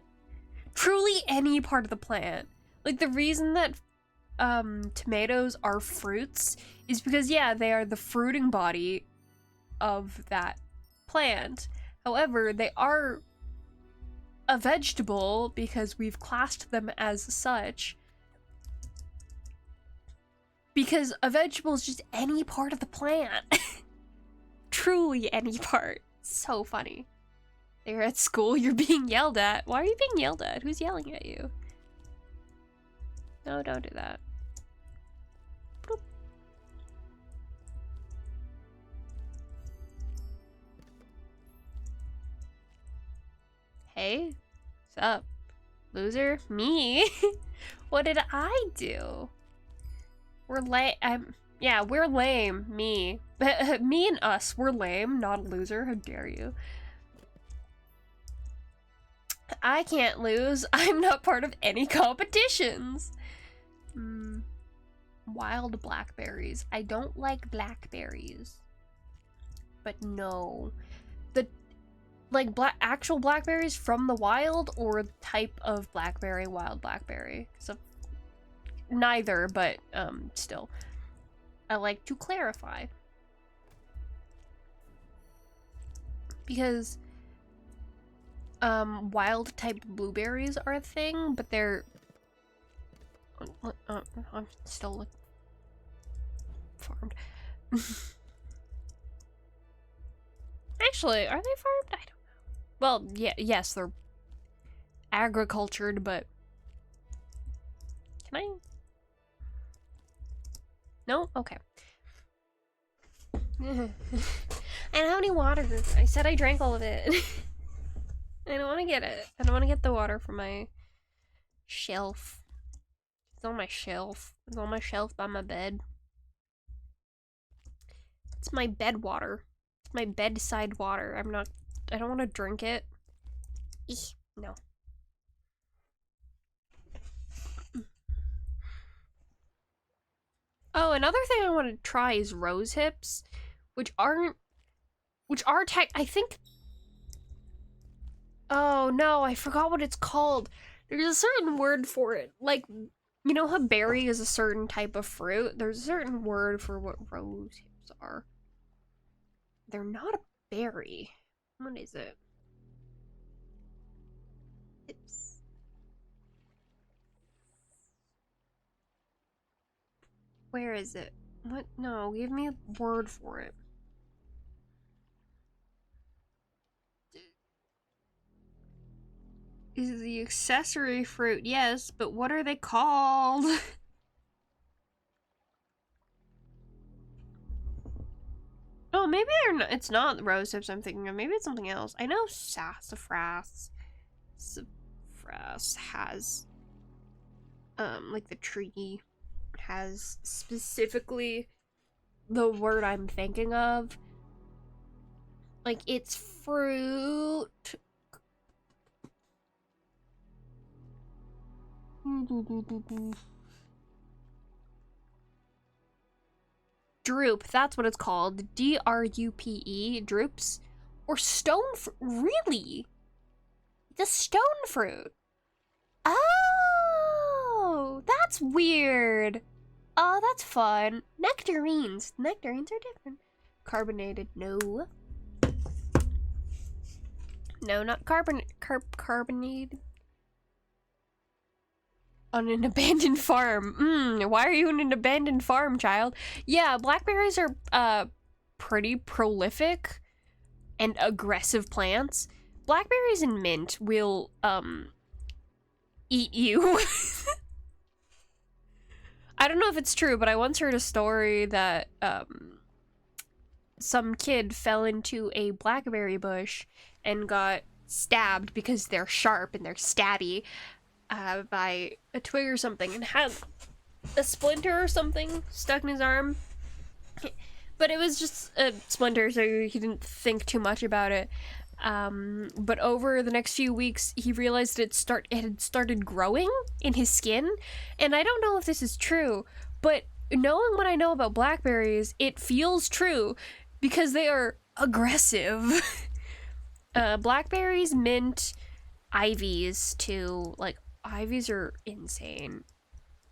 [SPEAKER 1] Truly any part of the plant. Like, the reason that tomatoes are fruits is because, yeah, they are the fruiting body of that plant. However, they are a vegetable because we've classed them as such. Because a vegetable is just any part of the plant. Truly any part. So funny. You're at school, you're being yelled at. Why are you being yelled at? Who's yelling at you? No, don't do that. Boop. Hey, what's up? Loser? Me? What did I do? We're lame. Yeah, we're lame. Me. Me and us, we're lame, not a loser. How dare you? I can't lose. I'm not part of any competitions. Wild blackberries. I don't like blackberries. But no. The, like, actual blackberries from the wild or type of blackberry, wild blackberry? So, neither, but, still. I like to clarify. Because wild type blueberries are a thing, but they're I'm still like farmed. Actually, are they farmed? I don't know. Well, yeah, yes, they're agricultured, but can I? No? Okay. I don't have any water. I said I drank all of it. I don't want to get it. I don't want to get the water from my shelf. It's on my shelf. It's on my shelf by my bed. It's my bed water. It's my bedside water. I don't want to drink it. Eeh, no. Oh, another thing I want to try is rose hips, which are I think. Oh no, I forgot what it's called. There's a certain word for it. Like, you know how berry is a certain type of fruit? There's a certain word for what rose hips are. They're not a berry. What is it? Hips. Where is it? What? No, give me a word for it. Is the accessory fruit? Yes, but what are they called? Oh, maybe they're not. It's not rose hips I'm thinking of. Maybe it's something else. I know sassafras. Sassafras has, like the tree has specifically the word I'm thinking of. Like, it's fruit. Drupe, that's what it's called. D-R-U-P-E, drupes. Or stone fruit. Really? It's a stone fruit. Oh, that's weird. Oh, that's fun. Nectarines. Nectarines are different. Carbonated, no. No, not carbonated. On an abandoned farm. Why are you in an abandoned farm, child? Yeah, blackberries are, pretty prolific and aggressive plants. Blackberries and mint will, eat you. I don't know if it's true, but I once heard a story that, some kid fell into a blackberry bush and got stabbed because they're sharp and they're stabby, by a twig or something, and had a splinter or something stuck in his arm. But it was just a splinter, so he didn't think too much about it. But over the next few weeks, he realized it had started growing in his skin. And I don't know if this is true, but knowing what I know about blackberries, it feels true because they are aggressive. Blackberries, mint, ivies too. Like, ivies are insane.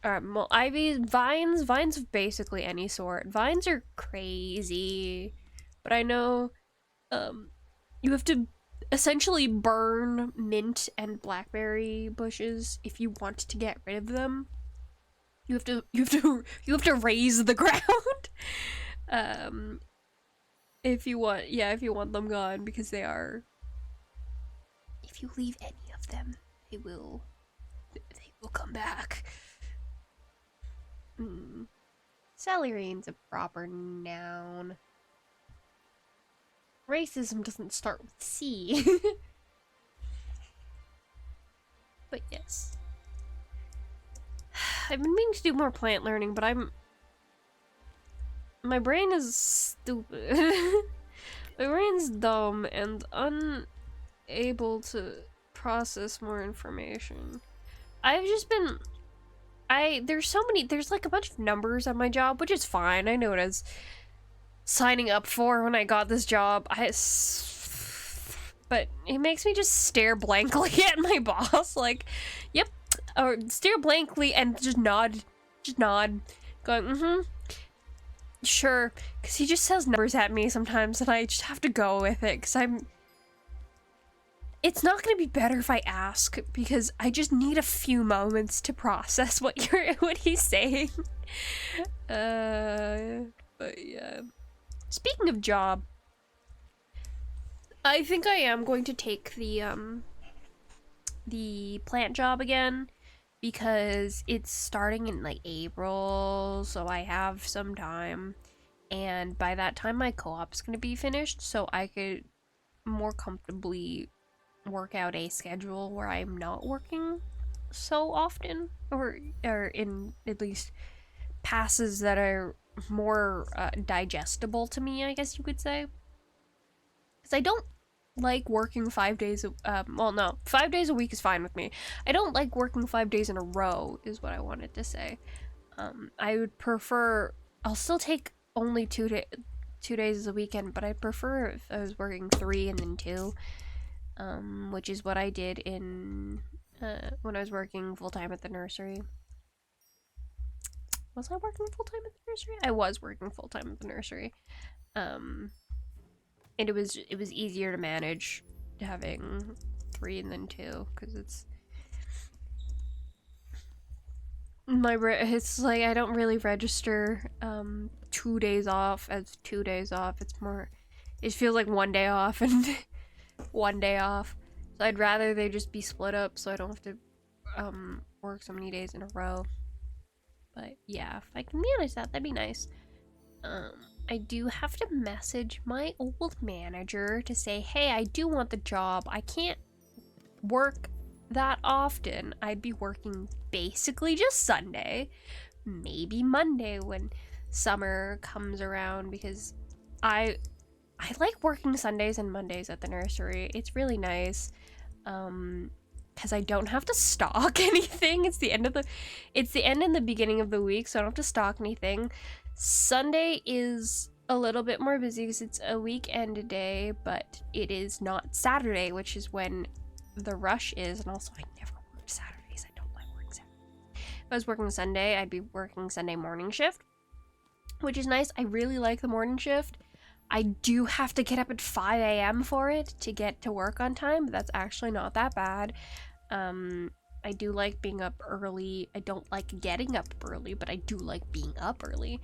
[SPEAKER 1] Well, ivies, vines of basically any sort. Vines are crazy. But I know, you have to essentially burn mint and blackberry bushes if you want to get rid of them. You have to raise the ground. If you want them gone, because they are, if you leave any of them, they will come back. Celerine's a proper noun. Racism doesn't start with C. But yes. I've been meaning to do more plant learning, but my brain is stupid. My brain's dumb and unable to process more information. I've just been... there's like a bunch of numbers on my job, which is fine. I know what I was signing up for when I got this job. But it makes me just stare blankly at my boss, like, yep, or stare blankly and just nod, going, sure, because he just says numbers at me sometimes, and I just have to go with it, because it's not going to be better if I ask, because I just need a few moments to process what he's saying. But yeah. Speaking of job, I think I am going to take the plant job again, because it's starting in like April, so I have some time, and by that time my co-op's going to be finished, so I could more comfortably work out a schedule where I'm not working so often, or in at least passes that are more digestible to me, I guess you could say. Because I don't like working 5 days, 5 days a week is fine with me. I don't like working 5 days in a row, is what I wanted to say. I would prefer, I'll still take only 2 days as a weekend, but I'd prefer if I was working 3 and then 2. Which is what I did in, when I was working full-time at the nursery. Was I working full-time at the nursery? I was working full-time at the nursery. And it was easier to manage having 3 and then 2, because it's like I don't really register 2 days off as 2 days off. It's more, it feels like 1 day off and 1 day off. So I'd rather they just be split up so I don't have to work so many days in a row. But yeah, if I can manage that, that'd be nice. I do have to message my old manager to say, hey, I do want the job. I can't work that often. I'd be working basically just Sunday, maybe Monday when summer comes around, because I like working Sundays and Mondays at the nursery. It's really nice, because I don't have to stock anything. It's the end and the beginning of the week, so I don't have to stock anything. Sunday is a little bit more busy because it's a weekend day, but it is not Saturday, which is when the rush is, and also I never work Saturdays. I don't like working Saturdays. If I was working Sunday, I'd be working Sunday morning shift, which is nice. I really like the morning shift. I do have to get up at 5 a.m. for it to get to work on time, but that's actually not that bad. I do like being up early. I don't like getting up early, but I do like being up early.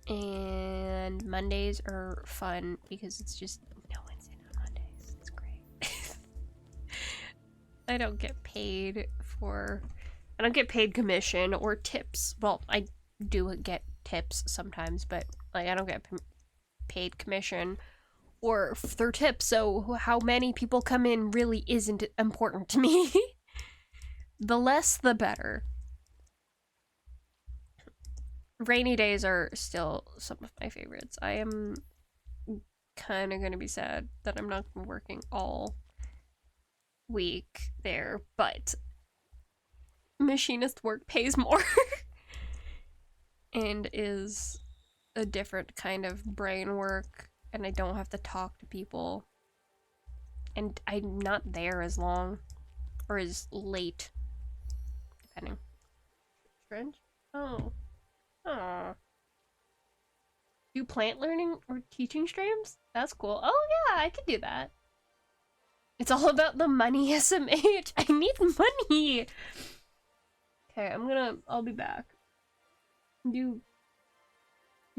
[SPEAKER 1] And Mondays are fun because it's just no one's in on Mondays. It's great. I don't get paid commission or tips. Well, I do get tips sometimes, but like I don't get paid commission or through tips, so how many people come in really isn't important to me. The less the better. Rainy days are still some of my favorites. I am kind of gonna be sad that I'm not working all week there, but machinist work pays more and is a different kind of brain work, and I don't have to talk to people, and I'm not there as long or as late, depending. Strange? Oh. Aww. Do plant learning or teaching streams? That's cool. Oh yeah, I could do that. It's all about the money, SMH. I need money. Okay, I'll be back.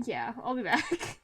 [SPEAKER 1] Yeah, I'll be back.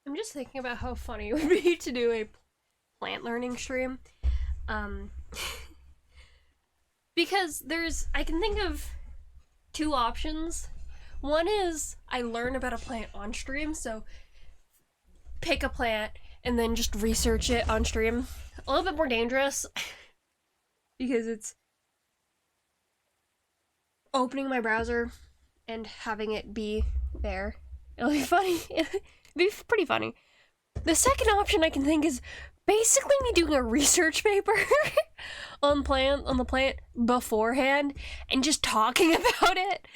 [SPEAKER 1] I'm just thinking about how funny it would be to do a plant learning stream. Um, because I can think of two options. One is I learn about a plant on stream, so pick a plant and then just research it on stream. A little bit more dangerous because it's opening my browser and having it be there. It'll be funny. It'll be pretty funny. The second option I can think is basically me doing a research paper on the plant beforehand and just talking about it.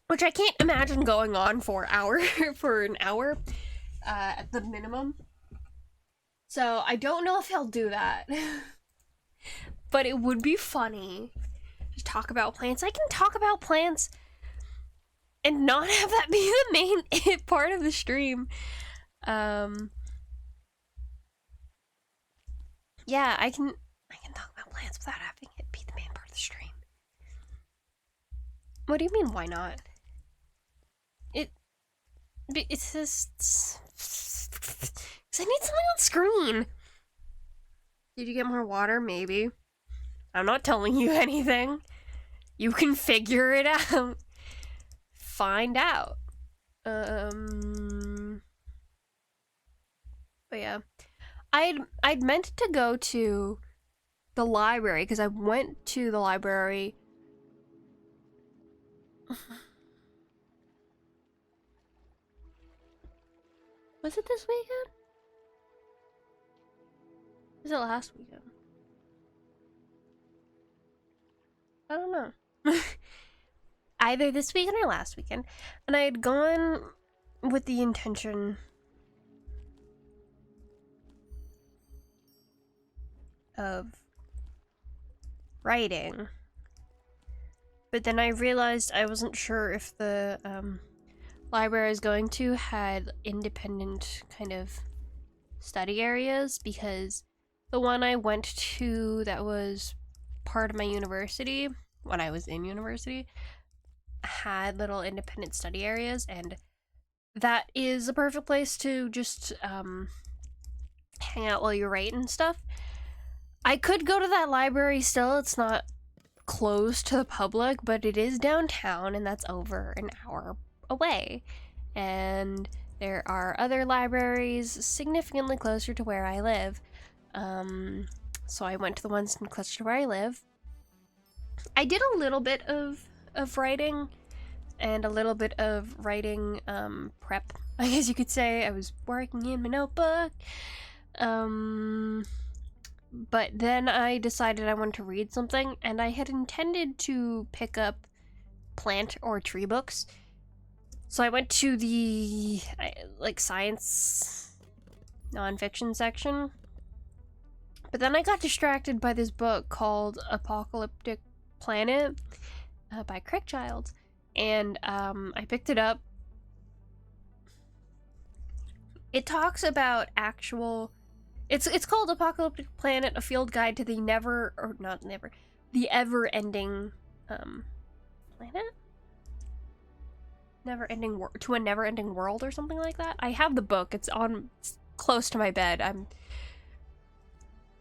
[SPEAKER 1] Which I can't imagine going on for an hour at the minimum. So I don't know if I'll do that. But it would be funny. Just talk about plants. I can talk about plants and not have that be the main part of the stream. Yeah, I can talk about plants without having it be the main part of the stream. What do you mean, why not? It's just... I need something on screen. Did you get more water? Maybe. I'm not telling you anything. You can figure it out. Find out. But yeah. I'd meant to go to the library because I went to the library. Was it this weekend? Was it last weekend? I don't know. Either this weekend or last weekend. And I had gone with the intention of writing. But then I realized I wasn't sure if the library I was going to had independent kind of study areas, because the one I went to that was part of my university when I was in university had little independent study areas, and that is a perfect place to just hang out while you write and stuff. I could go to that library still. It's not closed to the public, but it is downtown, and that's over an hour away. And there are other libraries significantly closer to where I live. So I went to the ones closer to where I live. I did a little bit of writing and a little bit of writing prep, I guess you could say. I was working in my notebook. But then I decided I wanted to read something, and I had intended to pick up plant or tree books. So I went to the science nonfiction section. But then I got distracted by this book called Apocalyptic Planet by Crickchild. And I picked it up. It talks about actual... It's called Apocalyptic Planet, a field guide to the the ever-ending planet? To a never-ending world or something like that. I have the book. It's close to my bed.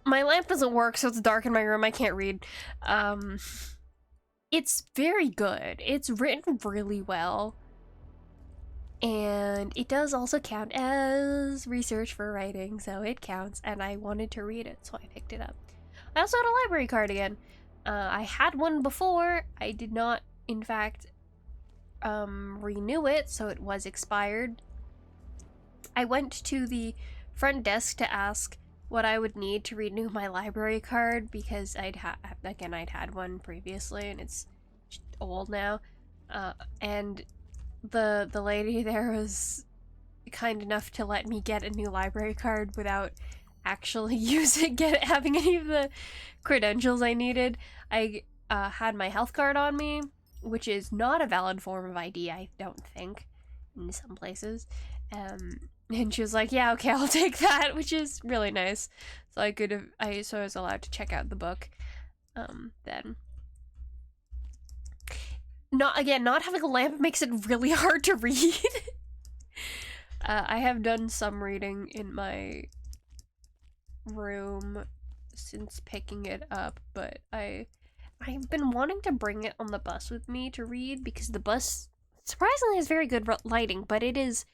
[SPEAKER 1] My lamp doesn't work, so it's dark in my room. I can't read. It's very good. It's written really well. And it does also count as research for writing, so it counts, and I wanted to read it, so I picked it up. I also had a library card again. I had one before. I did not, in fact, renew it, so it was expired. I went to the front desk to ask what I would need to renew my library card, because I'd had one previously, and it's old now. And the lady there was kind enough to let me get a new library card without actually having any of the credentials I needed. I had my health card on me, which is not a valid form of ID, I don't think, in some places. And she was like, yeah, okay, I'll take that, which is really nice. So I was allowed to check out the book then. Not having a lamp makes it really hard to read. I have done some reading in my room since picking it up, but I've been wanting to bring it on the bus with me to read, because the bus surprisingly has very good lighting, but it is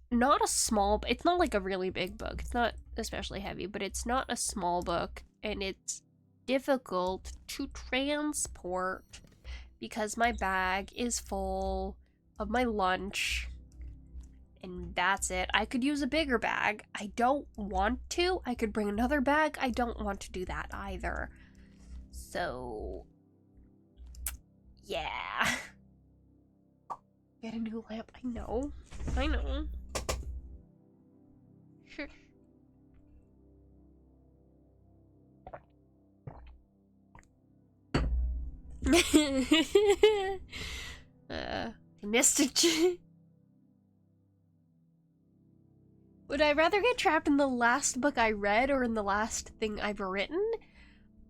[SPEAKER 1] not it's not like a really big book. It's not especially heavy, but it's not a small book, and it's difficult to transport because my bag is full of my lunch, and that's it. I could use a bigger bag. I don't want to. I could bring another bag. I don't want to do that either. So, yeah. Get a new lamp. I know. Sure. I missed it. Would I rather get trapped in the last book I read or in the last thing I've written?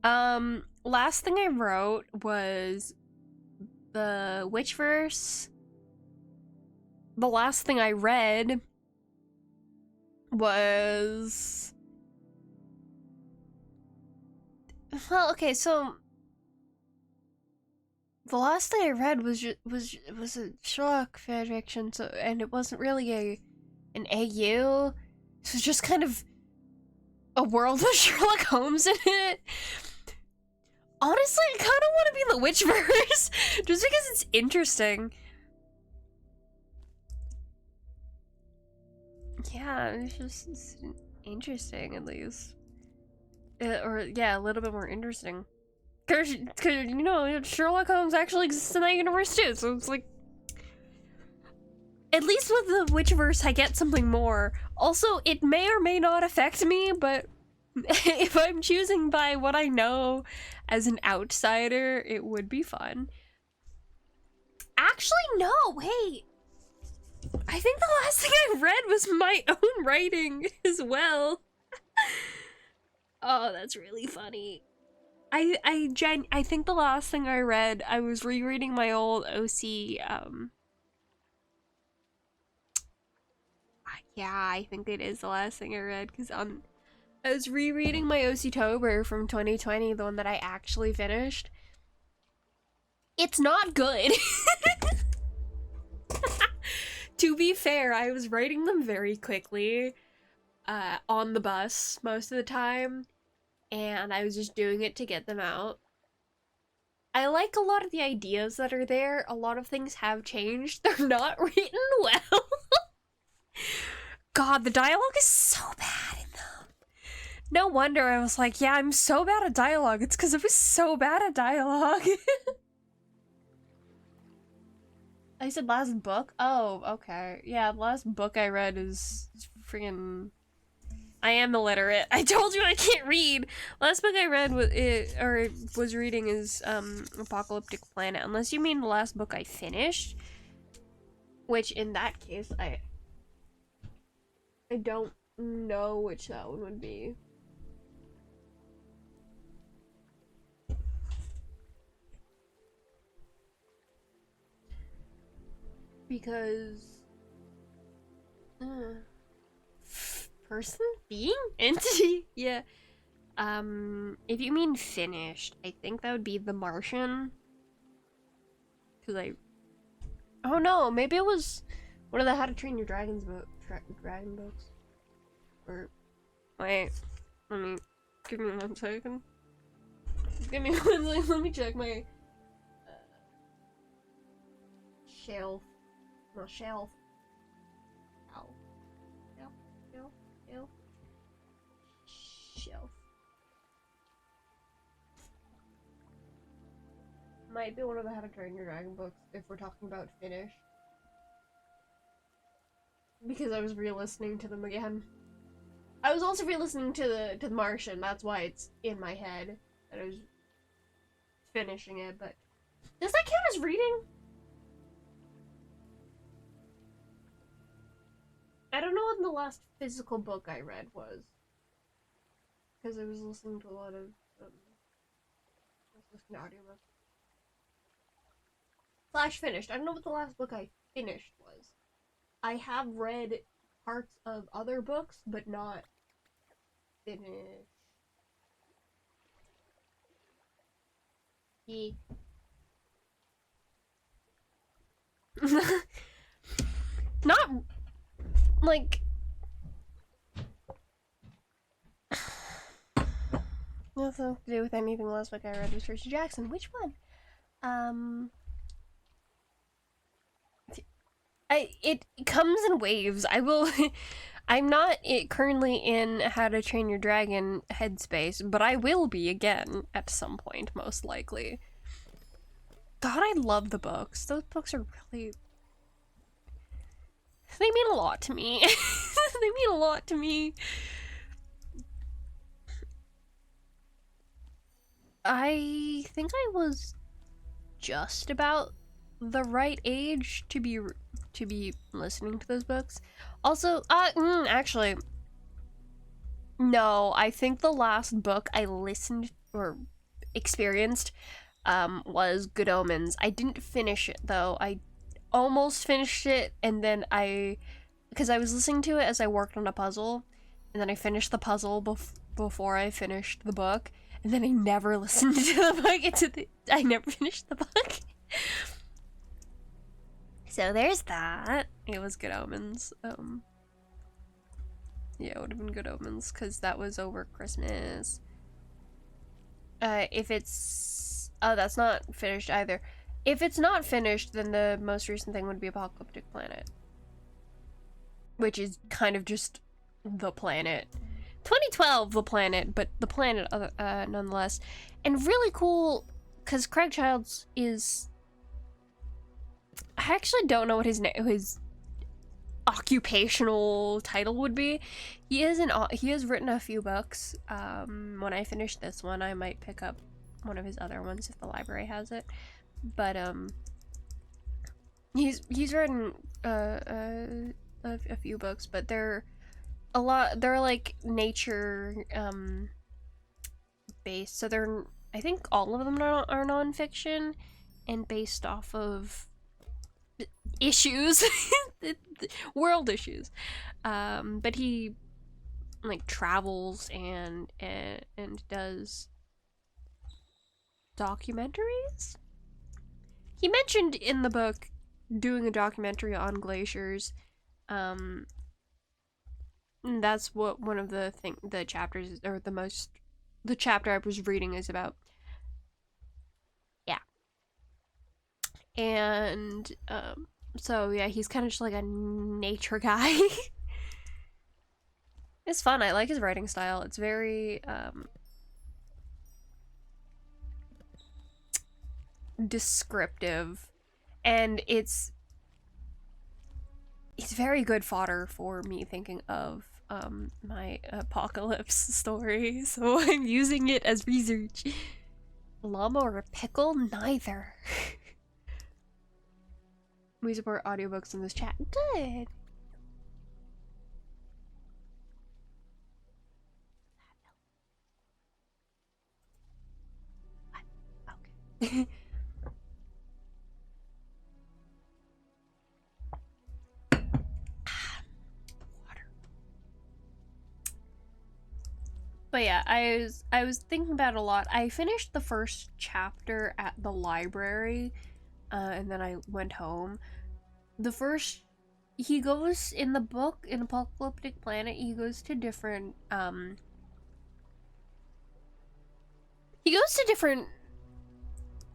[SPEAKER 1] Last thing I wrote was the Witchverse. The last thing I read was... Well, okay, so... The last thing I read was a shock fanfiction, and it wasn't really an AU. It was just kind of a world with Sherlock Holmes in it. Honestly, I kind of want to be the Witchverse, just because it's interesting. Yeah, it's just interesting, at least. Or, yeah, a little bit more interesting. Because, you know, Sherlock Holmes actually exists in that universe too, so it's like... At least with the Witchverse, I get something more. Also, it may or may not affect me, but if I'm choosing by what I know as an outsider, it would be fun. Actually, no, wait. I think the last thing I read was my own writing as well. Oh, that's really funny. I think the last thing I read, I was rereading my old OC, yeah, I think it is the last thing I read, because I was rereading my OC-tober from 2020, the one that I actually finished. It's not good. To be fair, I was writing them very quickly, on the bus most of the time, and I was just doing it to get them out. I like a lot of the ideas that are there. A lot of things have changed. They're not written well. God, the dialogue is so bad in them. No wonder I was like, yeah, I'm so bad at dialogue. It's because I was so bad at dialogue. I said last book? Oh, okay. Yeah, the last book I read is freaking... I am illiterate. I told you I can't read. Last book I read was reading is Apocalyptic Planet. Unless you mean the last book I finished, which in that case I don't know which that one would be. Because person? Being? Entity? Yeah. If you mean finished, I think that would be The Martian. Cause oh no, maybe it was one of the How to Train Your Dragon books. Or, wait, give me 1 second. Give me 1 second, let me check my, shelf. No, shelf. Ow. Shelf. Might be one of the How to Train Your Dragon books if we're talking about finish. Because I was re-listening to them again. I was also re-listening to the Martian, that's why it's in my head that I was finishing it, but does that count as reading? I don't know what the last physical book I read was. Because I was listening to a lot of, I was listening to audiobooks. Slash finished. I don't know what the last book I finished was. I have read parts of other books, but not finished. Not, like... Nothing to do with anything the last book I read was Percy Jackson. Which one? It comes in waves. I will... I'm not currently in How to Train Your Dragon headspace, but I will be again at some point, most likely. God, I love the books. Those books are really... They mean a lot to me. They mean a lot to me. I think I was just about the right age to be listening to those books. Also, actually, no, I think the last book I listened or experienced was Good Omens. I didn't finish it though. I almost finished it, and then because I was listening to it as I worked on a puzzle, and then I finished the puzzle before I finished the book, and then I never listened to the book. I never finished the book. So there's that. It was Good Omens. Yeah, it would have been Good Omens, because that was over Christmas. If it's... Oh, that's not finished either. If it's not finished, then the most recent thing would be Apocalyptic Planet. Which is kind of just the planet. 2012, the planet, but the planet nonetheless. And really cool, because Craig Childs is... I actually don't know what his occupational title would be. He has written a few books. When I finish this one, I might pick up one of his other ones if the library has it. But he's written a few books, but they're like nature based. So I think all of them are nonfiction and based off of issues, world issues. But he like travels and does documentaries. He mentioned in the book doing a documentary on glaciers. That's what one of the chapters, or the chapter I was reading is about. Yeah. And so yeah, he's kind of just like a nature guy. It's fun. I like his writing style. It's very descriptive, and it's very good fodder for me thinking of my apocalypse story, so I'm using it as research. Llama or a pickle? Neither. We support audiobooks in this chat. Good. Okay. But yeah, I was thinking about it a lot. I finished the first chapter at the library, and then I went home. He goes in the book, in Apocalyptic Planet, he goes to different, he goes to different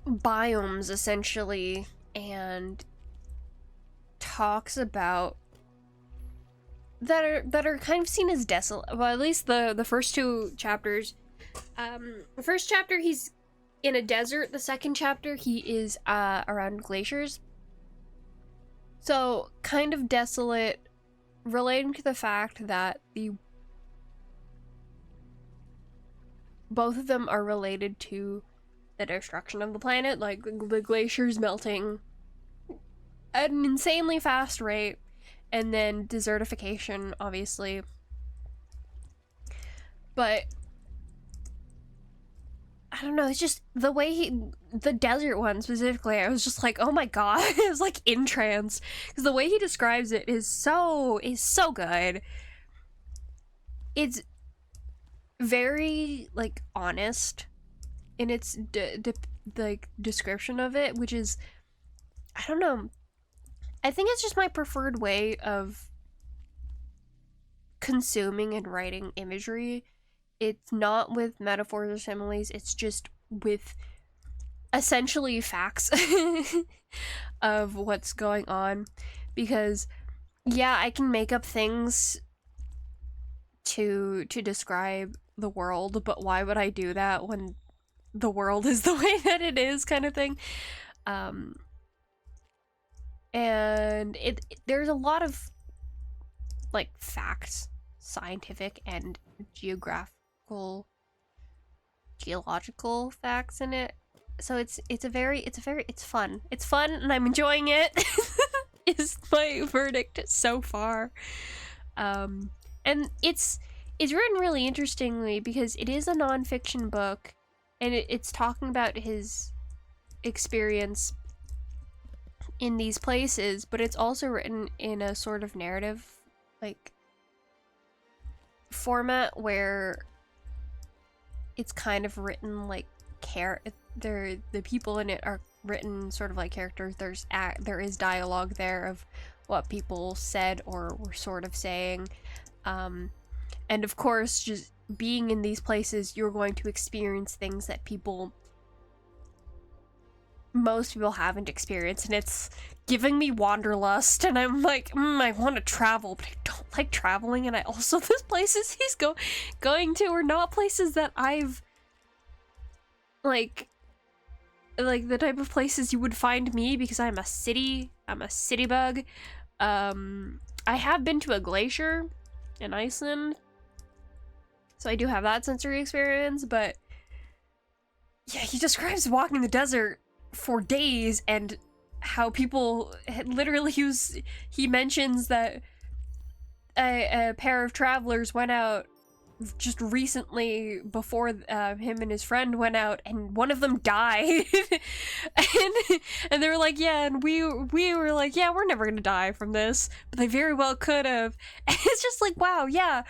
[SPEAKER 1] biomes, essentially, and talks about that are kind of seen as desolate. Well, at least the first two chapters. The first chapter he's in a desert. The second chapter he is around glaciers. So kind of desolate, relating to the fact that both of them are related to the destruction of the planet, like the glaciers melting at an insanely fast rate. And then desertification, obviously. But I don't know, it's just the way the desert one specifically, I was just like, oh my god. It was like in trance. Because the way he describes it is so good. It's very, like, honest in its like description of it, which is, I don't know, I think it's just my preferred way of consuming and writing imagery. It's not with metaphors or similes, it's just with essentially facts of what's going on. Because, yeah, I can make up things to describe the world, but why would I do that when the world is the way that it is, kind of thing. And there's a lot of, like, facts, scientific and geological facts in it. So it's fun. It's fun, and I'm enjoying it. Is my verdict so far. And it's written really interestingly because it is a nonfiction book, and it's talking about his experience in these places, but it's also written in a sort of narrative, like, format where it's kind of written like the people in it are written sort of like characters. There is dialogue there of what people said or were sort of saying, And of course, just being in these places, you're going to experience things that most people haven't experienced, and it's giving me wanderlust, and I'm like, I want to travel, but I don't like traveling, and I also, those places he's going to are not places that I've, like the type of places you would find me, because I'm a city bug. I have been to a glacier in Iceland, so I do have that sensory experience, but yeah, he describes walking the desert for days, and how people literally he mentions that a pair of travelers went out just recently before him and his friend went out, and one of them died. and they were like, yeah, and we were like, yeah, we're never gonna die from this, but they very well could have. And it's just like, wow, yeah,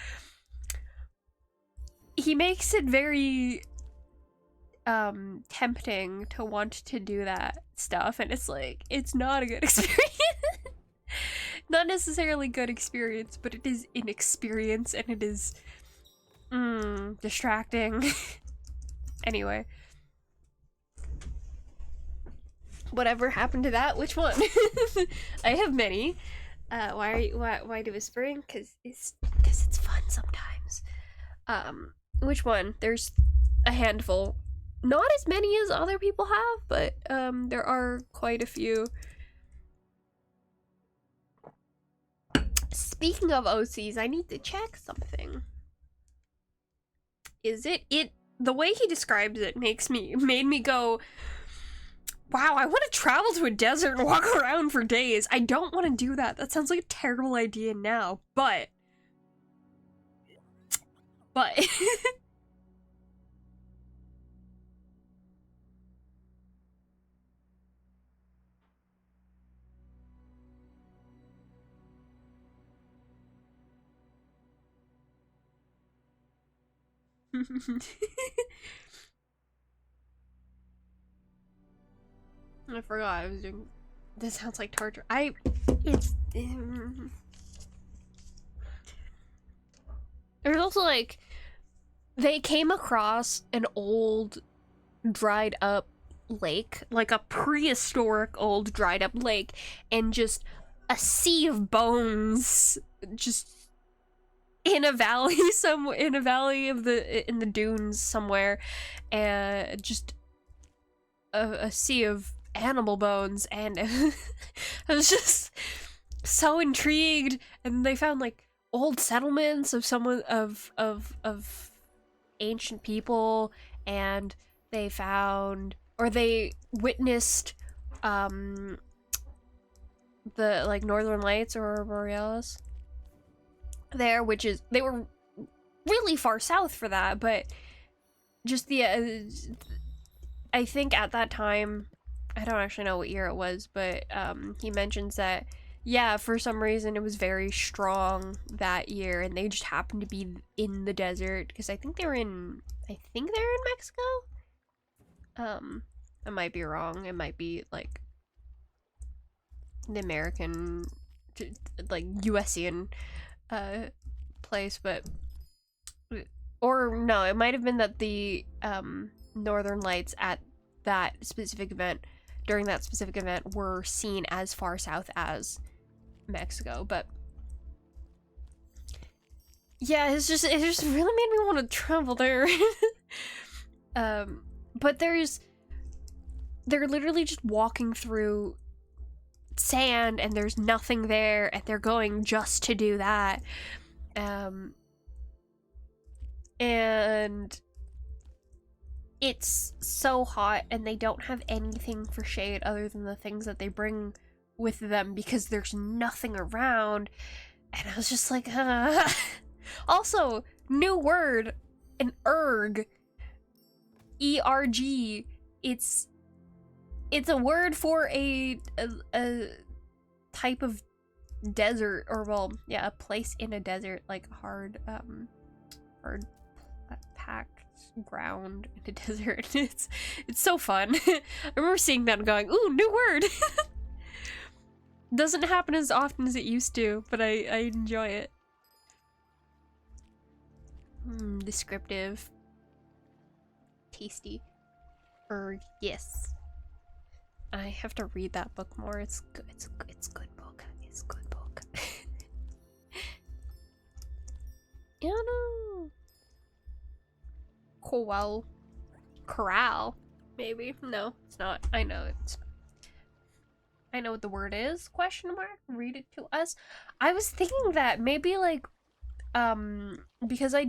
[SPEAKER 1] he makes it very tempting to want to do that stuff, and it's like, it's not a good experience. Not necessarily good experience, but it is an experience, and it is distracting. Anyway, whatever happened to that? Which one? I have many. Why do whispering? Because it's fun sometimes. Which one? There's a handful. Not as many as other people have, but there are quite a few. Speaking of OCs, I need to check something. Is it the way he describes it made me go, wow, I want to travel to a desert and walk around for days. I don't want to do that. That sounds like a terrible idea now, but I forgot I was doing. This sounds like torture. There's also, like, they came across an old dried up lake, like a prehistoric old dried up lake, and just a sea of bones, just in a valley in the dunes somewhere, and just a sea of animal bones, and I was just so intrigued. And they found, like, old settlements of ancient people, and they witnessed the, like, Northern Lights or Borealis there, which is, they were really far south for that, but just the I think at that time, I don't actually know what year it was, but he mentions that, yeah, for some reason it was very strong that year, and they just happened to be in the desert, because I think they're in Mexico. I might be wrong. It might be, like, the American, like, USian place, but, or no, it might have been that the Northern Lights at that specific event, during that specific event, were seen as far south as Mexico. But yeah, it just really made me want to travel there. But they're literally just walking through sand, and there's nothing there, and they're going just to do that. And it's so hot, and they don't have anything for shade other than the things that they bring with them, because there's nothing around. And I was just like, Also, new word, an erg. E-R-G. It's a word for a type of desert, or, well, yeah, a place in a desert, like hard packed ground in a desert. It's so fun. I remember seeing that and going, ooh, new word. Doesn't happen as often as it used to, but I enjoy it. Descriptive. Tasty. Yes. I have to read that book more. It's good. It's good book. It's a good book. I don't know. Corral. Maybe. No, it's not. I know what the word is. Question mark. Read it to us. I was thinking that maybe like because I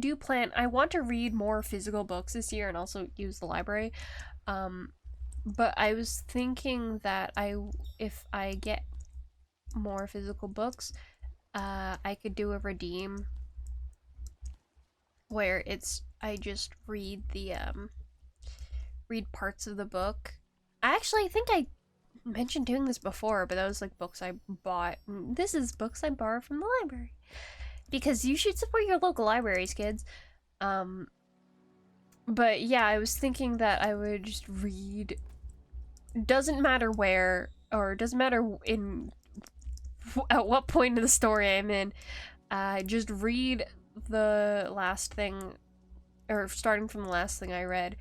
[SPEAKER 1] want to read more physical books this year and also use the library. But I was thinking that if I get more physical books, I could do a redeem where I just read read parts of the book. I think I mentioned doing this before, but that was like books I bought. This is books I borrowed from the library. Because you should support your local libraries, kids. But yeah, I was thinking that I would just read, doesn't matter where, or doesn't matter at what point of the story I'm in, just read the last thing, or starting from the last thing I read,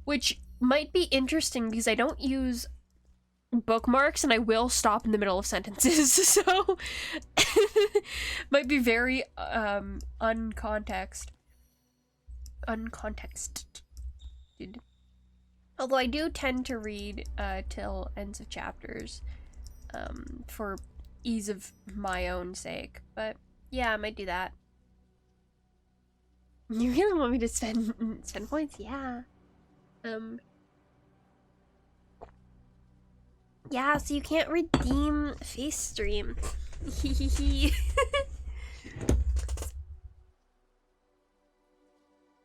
[SPEAKER 1] which might be interesting because I don't use bookmarks and I will stop in the middle of sentences, so might be very uncontexted. Although I do tend to read till ends of chapters for ease of my own sake, but yeah, I might do that. You really want me to spend points? Yeah. Yeah, so you can't redeem face stream.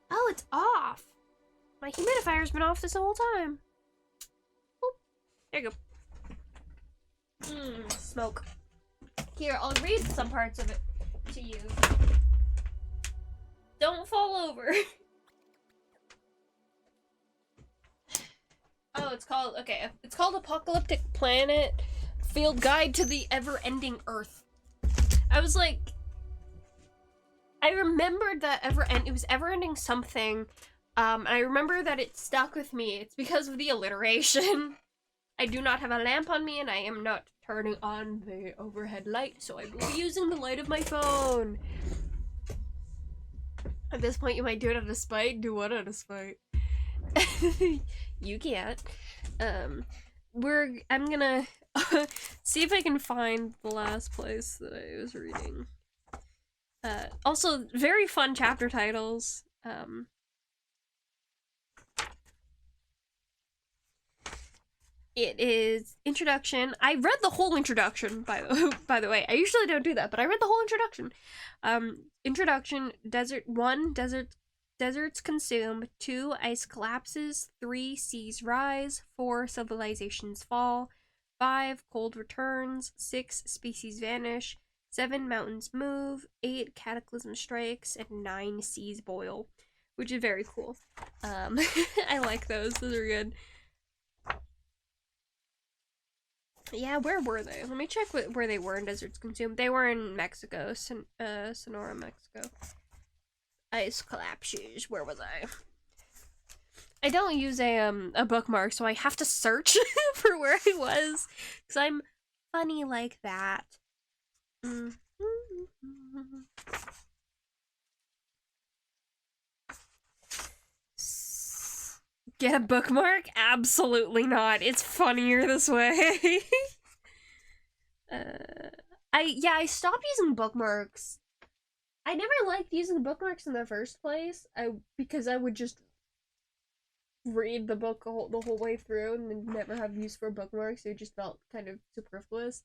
[SPEAKER 1] Oh, it's off. My humidifier's been off this whole time. Oop. There you go. Smoke. Here, I'll read some parts of it to you. Don't fall over. Oh, it's called Apocalyptic Planet Field Guide to the Ever-Ending Earth. I was like, I remembered that it was ever-ending something, and I remember that it stuck with me. It's because of the alliteration. I do not have a lamp on me, and I am not turning on the overhead light, so I will be using the light of my phone. At this point, you might do it out of spite. Do what out of spite? You can't. I'm gonna see if I can find the last place that I was reading. Also, very fun chapter titles. It is introduction. I read the whole introduction, by the way. I usually don't do that, but I read the whole introduction. Introduction, deserts consume. 2, ice collapses. 3, seas rise. 4, civilizations fall. 5, cold returns. 6, species vanish. 7, mountains move. 8, cataclysm strikes. And 9, seas boil. Which is very cool. I like those. Those are good. Yeah, where were they? Let me check where they were in Deserts Consumed. They were in Mexico. Sonora, Mexico. Ice collapses. Where was I? I don't use a bookmark, so I have to search for where I was. Because I'm funny like that. Get a bookmark? Absolutely not. It's funnier this way. I stopped using bookmarks. I never liked using bookmarks in the first place. Because I would just read the book the whole way through and then never have use for bookmarks. It just felt kind of superfluous.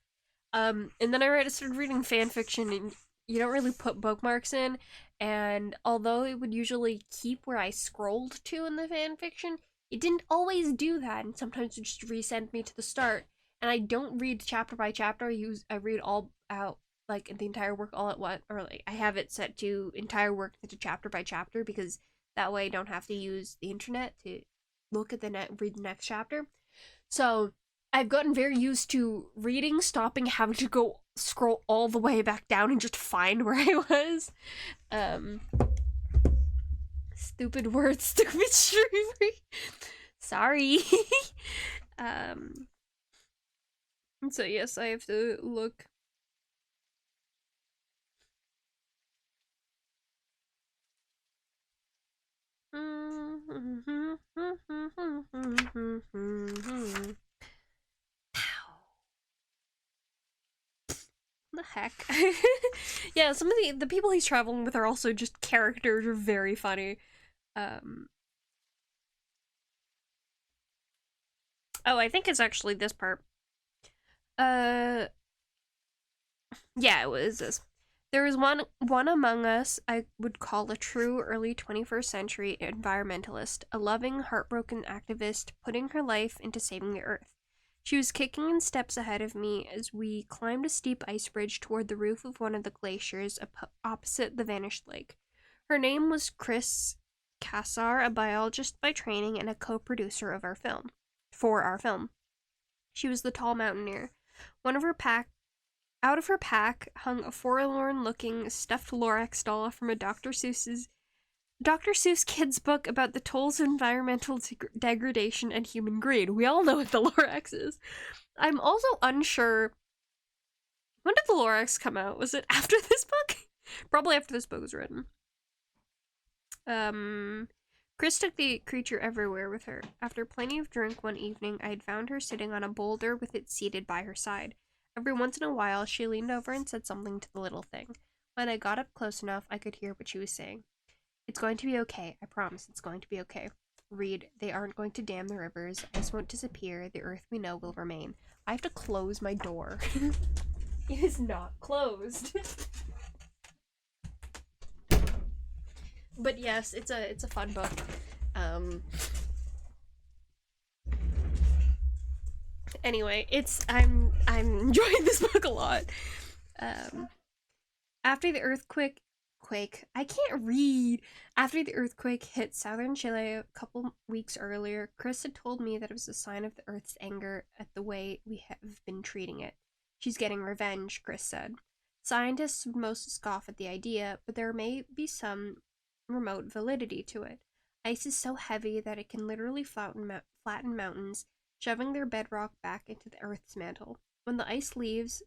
[SPEAKER 1] And then I started reading fan fiction, and you don't really put bookmarks in. And although it would usually keep where I scrolled to in the fan fiction, it didn't always do that, and sometimes it just resend me to the start. And I don't read chapter by chapter. I read all out, like, the entire work all at once, or like I have it set to entire work to chapter by chapter, because that way I don't have to use the internet to look at read the next chapter. So I've gotten very used to reading, stopping, having to go scroll all the way back down and just find where I was. Stupid word, stupid streamer. Sorry. So yes, I have to look. The heck? Yeah, some of the people he's traveling with are also just characters, are very funny. Oh, I think it's actually this part. Uh, yeah, it was this. There was one among us I would call a true early 21st century environmentalist, a loving, heartbroken activist putting her life into saving the earth. She was kicking in steps ahead of me as we climbed a steep ice bridge toward the roof of one of the glaciers opposite the vanished lake. Her name was Chris Cassar, a biologist by training and a co-producer of our film. For our film. She was the tall mountaineer. One of her pack Out of her pack hung a forlorn-looking stuffed Lorax doll from a Dr. Seuss kids book about the tolls of environmental degradation and human greed. We all know what the Lorax is. I'm also unsure. When did the Lorax come out? Was it after this book? Probably after this book was written. Chris took the creature everywhere with her. After plenty of drink one evening, I had found her sitting on a boulder with it seated by her side. Every once in a while, she leaned over and said something to the little thing. When I got up close enough, I could hear what she was saying. It's going to be okay. I promise it's going to be okay. Read, they aren't going to dam the rivers. Ice won't disappear. The earth we know will remain. I have to close my door. It is not closed. But yes, it's a fun book. Anyway, I'm enjoying this book a lot. After the earthquake, I can't read. After the earthquake hit southern Chile a couple weeks earlier, Chris had told me that it was a sign of the Earth's anger at the way we have been treating it. She's getting revenge, Chris said. Scientists would mostly scoff at the idea, but there may be some remote validity to it. Ice is so heavy that it can literally flatten mountains, shoving their bedrock back into the Earth's mantle. When the ice leaves,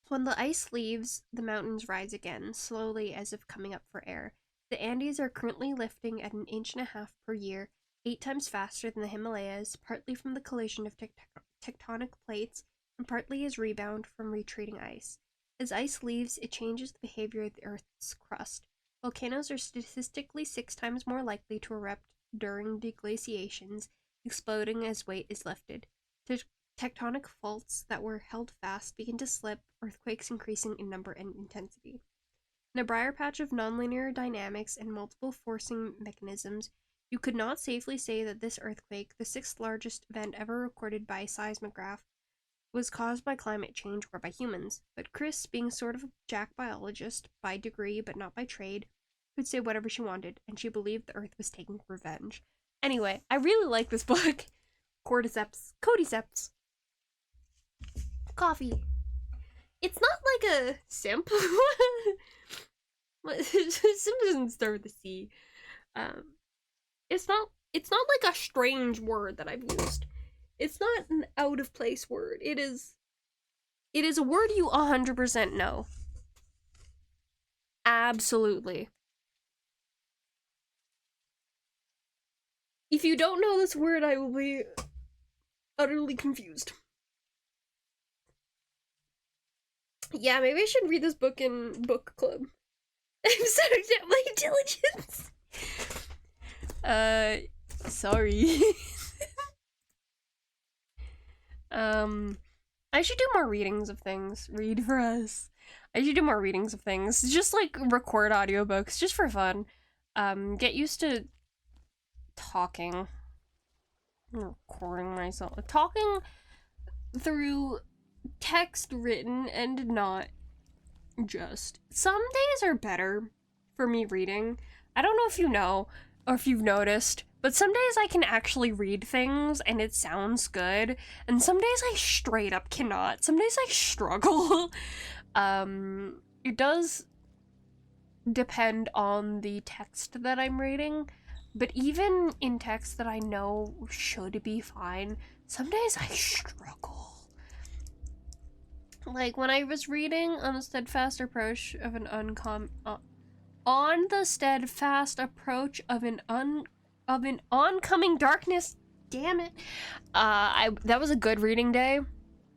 [SPEAKER 1] the mountains rise again, slowly as if coming up for air. The Andes are currently lifting at 1.5 inches per year, 8 times faster than the Himalayas, partly from the collision of tectonic plates and partly as rebound from retreating ice. As ice leaves, it changes the behavior of the Earth's crust. Volcanoes are statistically 6 times more likely to erupt during deglaciations, exploding as weight is lifted. Tectonic faults that were held fast begin to slip, earthquakes increasing in number and intensity. In a briar patch of nonlinear dynamics and multiple forcing mechanisms, you could not safely say that this earthquake, the 6th largest event ever recorded by a seismograph, was caused by climate change or by humans. But Chris, being sort of a jack biologist by degree but not by trade, could say whatever she wanted, and she believed the Earth was taking revenge. Anyway, I really like this book. Cordyceps. Coffee. It's not like a simp. Simp doesn't start with a C. It's not like a strange word that I've used. It's not an out of place word. It is a word you 100% know. Absolutely. If you don't know this word, I will be utterly confused. Yeah, maybe I should read this book in book club. I'm sorry at my intelligence. Sorry. I should do more readings of things. Read for us. I should do more readings of things. Just like record audiobooks, just for fun. Get used to talking. Recording myself. Talking through text written and not just. Some days are better for me reading. I don't know if you know or if you've noticed, but some days I can actually read things and it sounds good, and some days I straight up cannot. Some days I struggle. It does depend on the text that I'm reading, but even in text that I know should be fine, some days I struggle. Like, when I was reading On the Steadfast Approach of an On the Steadfast Approach of an Oncoming Darkness, damn it, that was a good reading day.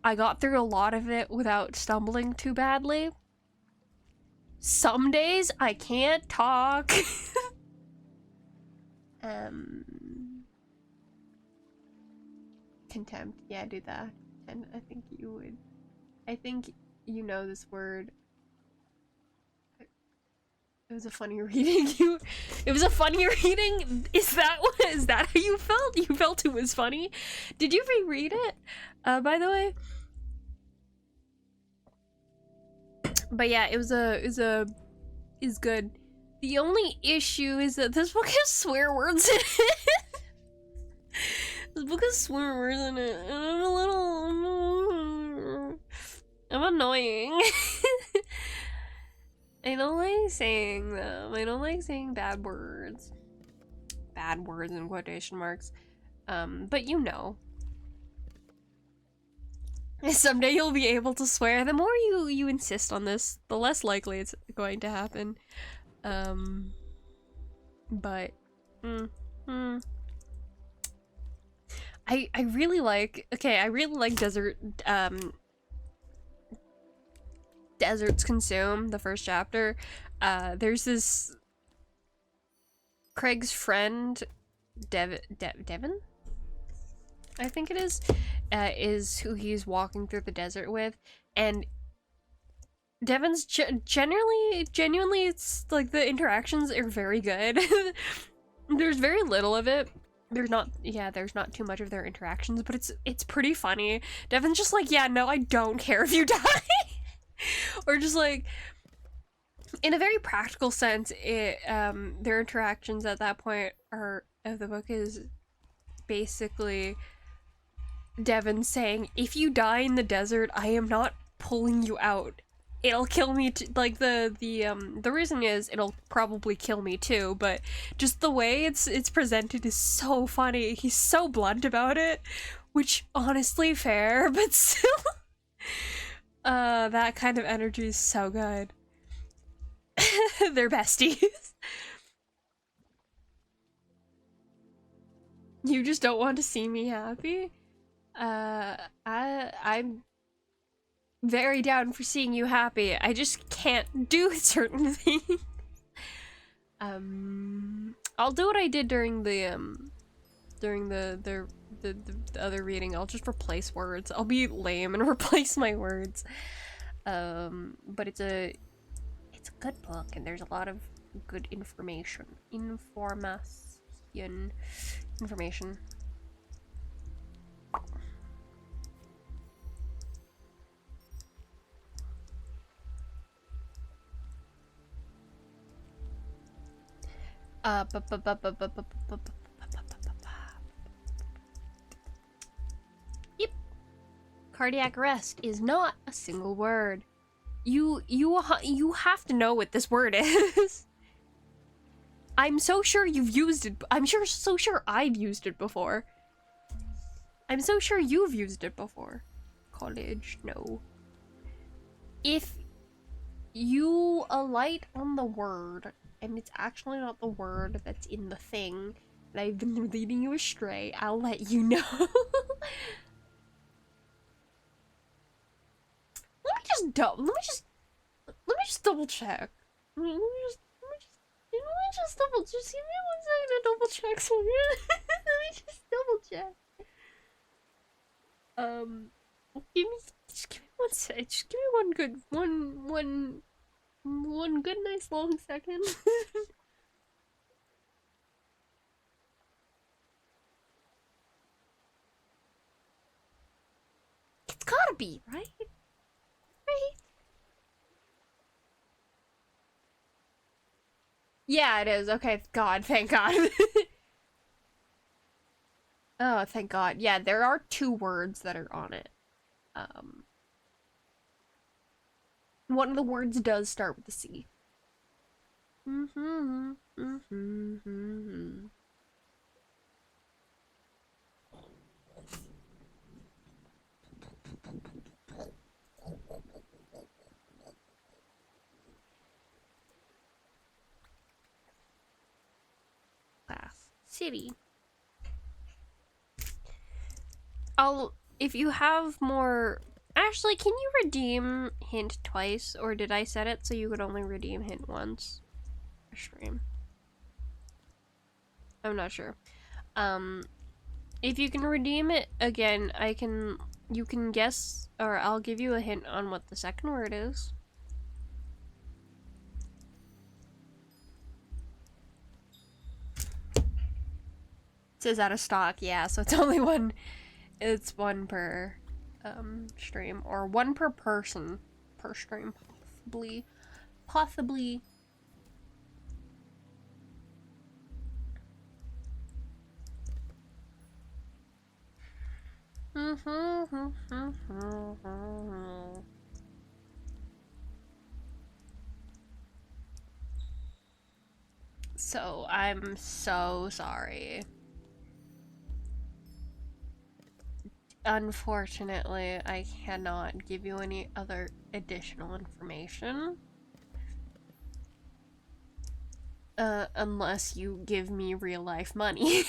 [SPEAKER 1] I got through a lot of it without stumbling too badly. Some days I can't talk. Contempt, yeah, do that. And I think you would. I think you know this word. It was a funny reading. It was a funny reading? Is that how you felt? You felt it was funny? Did you reread it? By the way? But yeah, it was good. The only issue is that this book has swear words in it. This book has swear words in it, and I'm annoying. I don't like saying them. I don't like saying bad words. Bad words in quotation marks. But you know. Someday you'll be able to swear. The more you insist on this, the less likely it's going to happen. But I really like, okay, I really like Deserts Consume, the first chapter. There's this Craig's friend, Devin? I think it is who he's walking through the desert with, and Devin's genuinely, it's like the interactions are very good. There's very little of it. There's not too much of their interactions, but it's pretty funny. Devin's just like, yeah, no, I don't care if you die. Or just like, in a very practical sense, their interactions at that point of the book is basically Devin saying, if you die in the desert, I am not pulling you out. It'll kill me like the reason is it'll probably kill me too, but just the way it's presented is so funny. He's so blunt about it, which honestly fair, but still that kind of energy is so good. They're besties. You just don't want to see me happy? I'm very down for seeing you happy. I just can't do certain things. I'll do what I did during the other reading. I'll just replace words. I'll be lame and replace my words. But it's a good book, and there's a lot of good information. Information. Yep. Cardiac arrest is not a single word. You have to know what this word is. I'm so sure you've used it. So sure I've used it before. I'm so sure you've used it before. College, no. If you alight on the word, and it's actually not the word that's in the thing, and I've been leading you astray, I'll let you know. Let me just double check. Let me just double, just give me 1 second to double check something. Let me just double check. Just give me 1 sec. Just give me one good nice long second. It's gotta be, right? Right? Yeah, it is. Okay, God, thank God. Oh, thank God. Yeah, there are 2 words that are on it. One of the words does start with a C. Class city. If you have more, actually, can you redeem hint twice, or did I set it so you could only redeem hint once per stream? I'm not sure. If you can redeem it again, you can guess, or I'll give you a hint on what the second word is. It says out of stock, yeah, so it's only one. It's one per stream, or one per person per stream, possibly. So I'm so sorry. Unfortunately, I cannot give you any other additional information. Unless you give me real life money.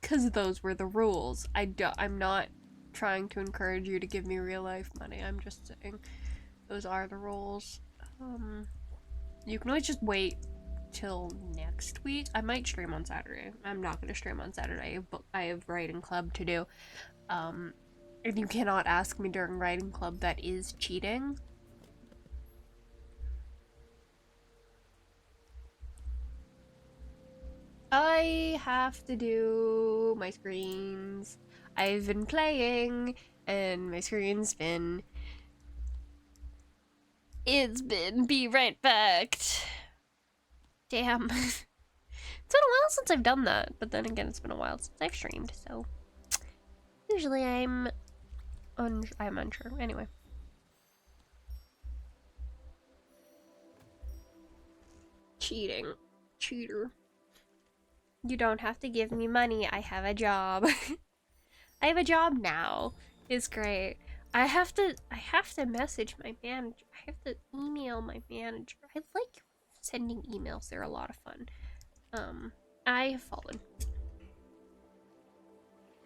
[SPEAKER 1] Because those were the rules. I'm not trying to encourage you to give me real life money. I'm just saying those are the rules. You can always just wait till next week. I might stream on Saturday. I'm not going to stream on Saturday, but I have writing club to do. If you cannot ask me during writing club, that is cheating. I have to do my screens. I've been playing, and my screen's been... It's been be right back. Damn. It's been a while since I've done that, but then again, it's been a while since I've streamed, so... Usually I'm unsure. Anyway. Cheating. Cheater. You don't have to give me money. I have a job. I have a job now. It's great. I have to message my manager. I have to email my manager. I like sending emails. They're a lot of fun. I have fallen.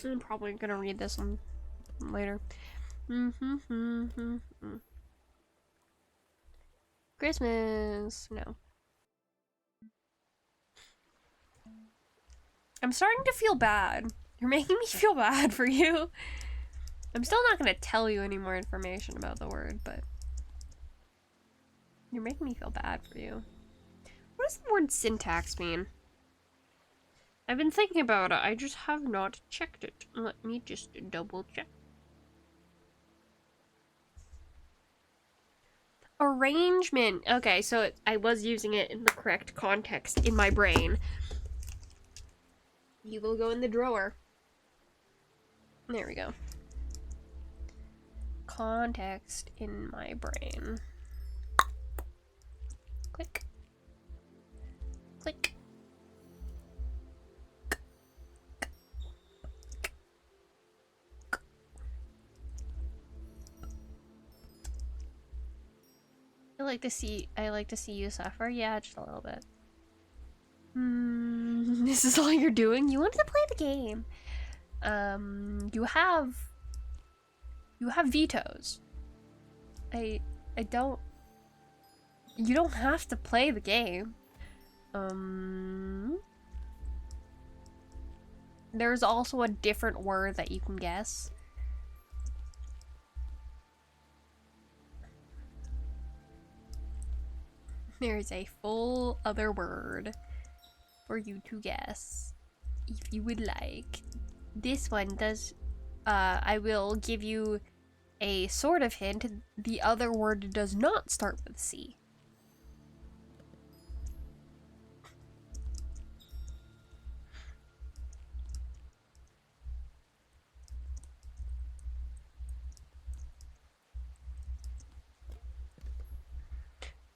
[SPEAKER 1] I'm probably gonna read this one later. Christmas. No. I'm starting to feel bad. You're making me feel bad for you. I'm still not gonna tell you any more information about the word, but you're making me feel bad for you. What does the word syntax mean? I've been thinking about it. I just have not checked it. Let me just double check. Arrangement. Okay, so I was using it in the correct context in my brain. You will go in the drawer. There we go. Context in my brain. Click. Click. I like to see you suffer. Yeah, just a little bit. This is all you're doing? You wanted to play the game. You have vetoes. You don't have to play the game. There's also a different word that you can guess. There's a full other word for you to guess if you would like. This one does, I will give you a sort of hint. The other word does not start with C.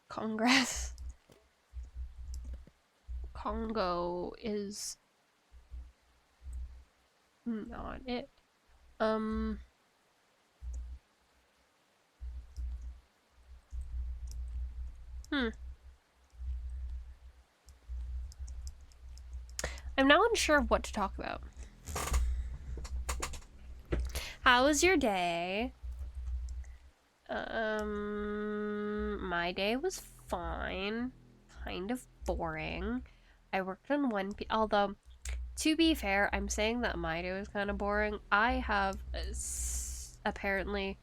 [SPEAKER 1] Congress. Congo is not it. I'm now unsure of what to talk about. How was your day? My day was fine. Kind of boring. I worked on although, to be fair, I'm saying that my day was kind of boring. I have apparently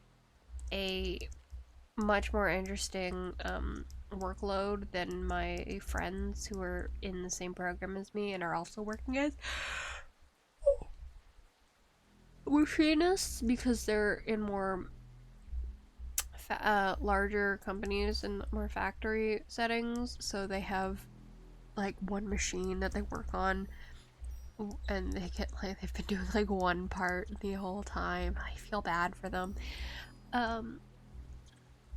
[SPEAKER 1] a much more interesting workload than my friends who are in the same program as me and are also working as machinists, because they're in more larger companies and more factory settings, so they have like one machine that they work on, and they get like they've been doing like one part the whole time. I feel bad for them.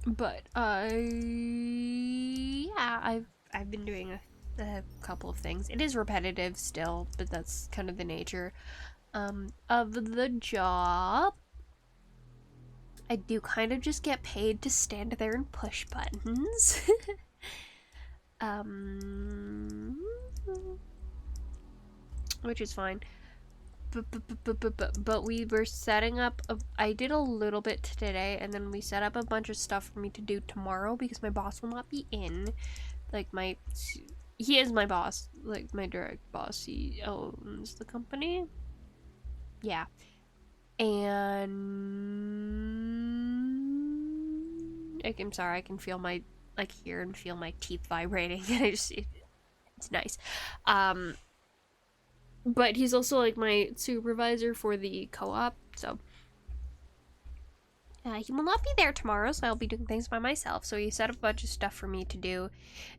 [SPEAKER 1] But I've been doing a couple of things. It is repetitive still, but that's kind of the nature of the job. I do kind of just get paid to stand there and push buttons. Which is fine. But we were setting up I did a little bit today, and then we set up a bunch of stuff for me to do tomorrow because my boss will not be in. Like he is my boss, like my direct boss. He owns the company. Yeah. And I'm sorry, I can feel my hear and feel my teeth vibrating. It's nice. But he's also like my supervisor for the co-op, so he will not be there tomorrow, so I'll be doing things by myself. So he set up a bunch of stuff for me to do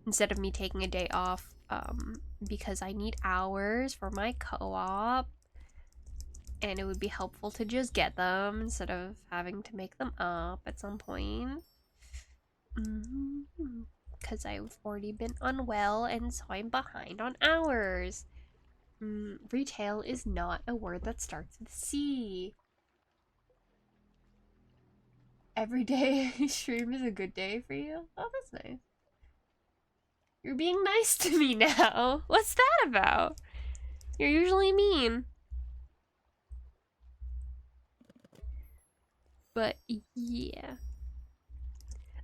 [SPEAKER 1] instead of me taking a day off, because I need hours for my co-op, and it would be helpful to just get them instead of having to make them up at some point. Because I've already been unwell, and so I'm behind on hours. Retail is not a word that starts with C. Every day I stream is a good day for you? Oh, that's nice. You're being nice to me now. What's that about? You're usually mean. But yeah.